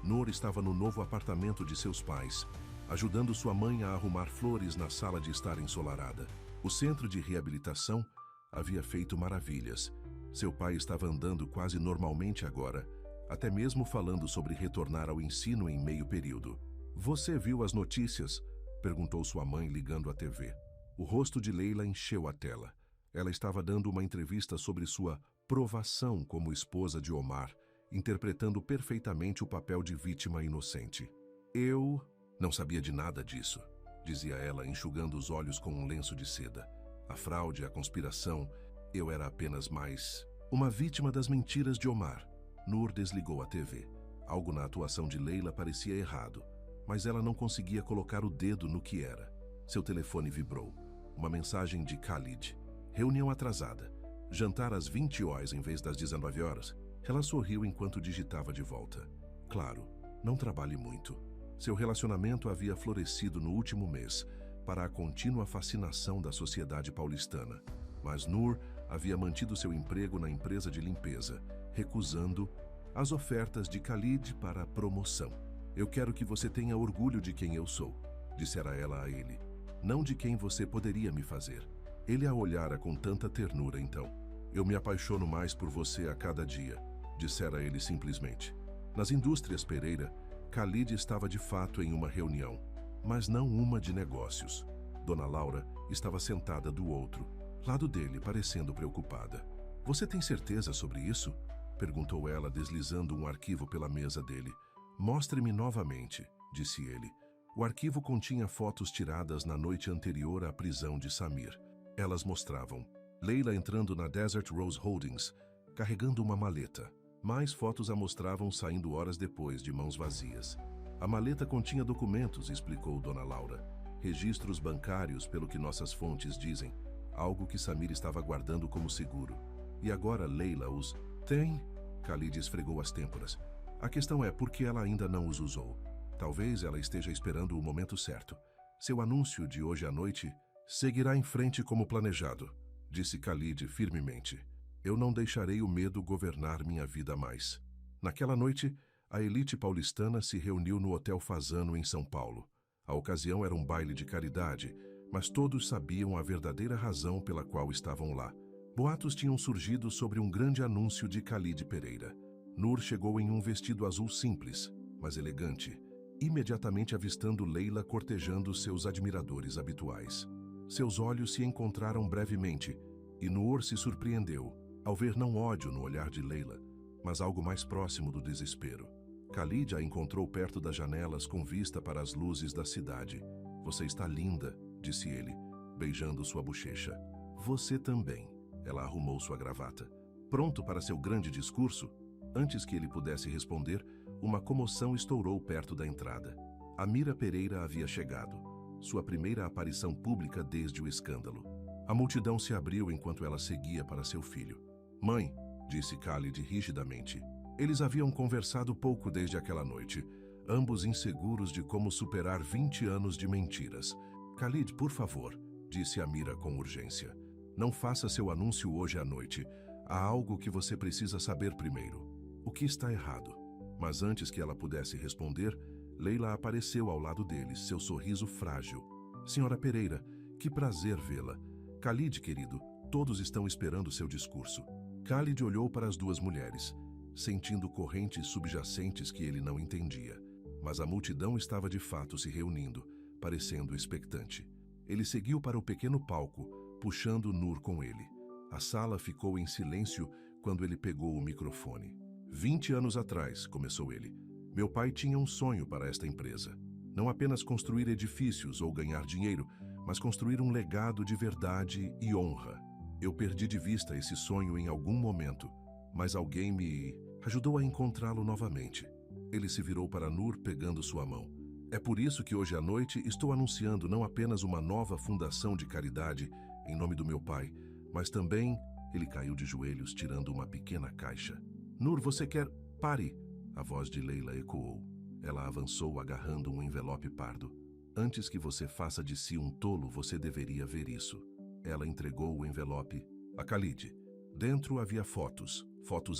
Nur estava no novo apartamento de seus pais, ajudando sua mãe a arrumar flores na sala de estar ensolarada. O centro de reabilitação havia feito maravilhas. Seu pai estava andando quase normalmente agora, até mesmo falando sobre retornar ao ensino em meio período. "Você viu as notícias?", perguntou sua mãe ligando a TV. O rosto de Leila encheu a tela. Ela estava dando uma entrevista sobre sua provação como esposa de Omar, interpretando perfeitamente o papel de vítima inocente. "Eu não sabia de nada disso", dizia ela, enxugando os olhos com um lenço de seda. "A fraude, a conspiração, eu era apenas mais uma vítima das mentiras de Omar." Nur desligou a TV. Algo na atuação de Leila parecia errado, mas ela não conseguia colocar o dedo no que era. Seu telefone vibrou. Uma mensagem de Khalid. Reunião atrasada. Jantar às 20 horas em vez das 19 horas. Ela sorriu enquanto digitava de volta. "Claro, não trabalhe muito." Seu relacionamento havia florescido no último mês, para a contínua fascinação da sociedade paulistana. Mas Nur havia mantido seu emprego na empresa de limpeza, recusando as ofertas de Khalid para a promoção. "Eu quero que você tenha orgulho de quem eu sou", dissera ela a ele. "Não de quem você poderia me fazer." Ele a olhara com tanta ternura então. "Eu me apaixono mais por você a cada dia", dissera ele simplesmente. Nas indústrias Pereira, Khalid estava de fato em uma reunião, mas não uma de negócios. Dona Laura estava sentada do outro lado dele, parecendo preocupada. "Você tem certeza sobre isso?", perguntou ela, deslizando um arquivo pela mesa dele. "Mostre-me novamente", disse ele. O arquivo continha fotos tiradas na noite anterior à prisão de Samir. Elas mostravam Leila entrando na Desert Rose Holdings, carregando uma maleta. Mais fotos a mostravam saindo horas depois, de mãos vazias. A maleta continha documentos, explicou Dona Laura. Registros bancários, pelo que nossas fontes dizem. Algo que Samir estava guardando como seguro. E agora Leila os... Tem? Khalid esfregou as têmporas. A questão é por que ela ainda não os usou. Talvez ela esteja esperando o momento certo. Seu anúncio de hoje à noite seguirá em frente como planejado, disse Khalid firmemente. Eu não deixarei o medo governar minha vida mais. Naquela noite, a elite paulistana se reuniu no Hotel Fasano, em São Paulo. A ocasião era um baile de caridade, mas todos sabiam a verdadeira razão pela qual estavam lá. Boatos tinham surgido sobre um grande anúncio de Khalid Pereira. Nur chegou em um vestido azul simples, mas elegante, imediatamente avistando Leila cortejando seus admiradores habituais. Seus olhos se encontraram brevemente, e Nur se surpreendeu, ao ver não ódio no olhar de Leila, mas algo mais próximo do desespero. Khalid a encontrou perto das janelas com vista para as luzes da cidade. Você está linda, disse ele, beijando sua bochecha. Você também. Ela arrumou sua gravata. Pronto para seu grande discurso? Antes que ele pudesse responder, uma comoção estourou perto da entrada. Amira Pereira havia chegado, sua primeira aparição pública desde o escândalo. A multidão se abriu enquanto ela seguia para seu filho. Mãe, disse Khalid rigidamente. Eles haviam conversado pouco desde aquela noite, ambos inseguros de como superar 20 anos de mentiras. Khalid, por favor, disse Amira com urgência. Não faça seu anúncio hoje à noite. Há algo que você precisa saber primeiro. O que está errado? Mas antes que ela pudesse responder, Leila apareceu ao lado deles, seu sorriso frágil. Senhora Pereira, que prazer vê-la. Khalid, querido, todos estão esperando seu discurso. Khalid olhou para as duas mulheres, sentindo correntes subjacentes que ele não entendia. Mas a multidão estava de fato se reunindo, parecendo expectante. Ele seguiu para o pequeno palco, puxando Nur com ele. A sala ficou em silêncio quando ele pegou o microfone. 20 anos atrás, começou ele, meu pai tinha um sonho para esta empresa. Não apenas construir edifícios ou ganhar dinheiro, mas construir um legado de verdade e honra. Eu perdi de vista esse sonho em algum momento, mas alguém me ajudou a encontrá-lo novamente. Ele se virou para Nur pegando sua mão. É por isso que hoje à noite estou anunciando não apenas uma nova fundação de caridade em nome do meu pai, mas também... Ele caiu de joelhos tirando uma pequena caixa. Nur, você quer... Pare! A voz de Leila ecoou. Ela avançou agarrando um envelope pardo. Antes que você faça de si um tolo, você deveria ver isso. Ela entregou o envelope a Khalid. Dentro havia fotos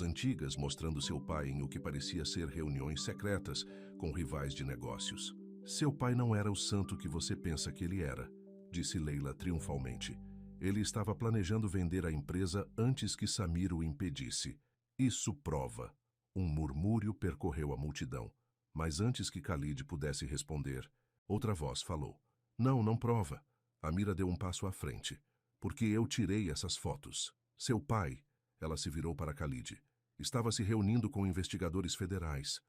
antigas mostrando seu pai em o que parecia ser reuniões secretas com rivais de negócios. Seu pai não era o santo que você pensa que ele era, disse Leila triunfalmente. Ele estava planejando vender a empresa antes que Samir o impedisse. Isso prova. Um murmúrio percorreu a multidão. Mas antes que Khalid pudesse responder, outra voz falou. Não prova. Amira deu um passo à frente. Porque eu tirei essas fotos. Seu pai, ela se virou para Khalid, estava se reunindo com investigadores federais.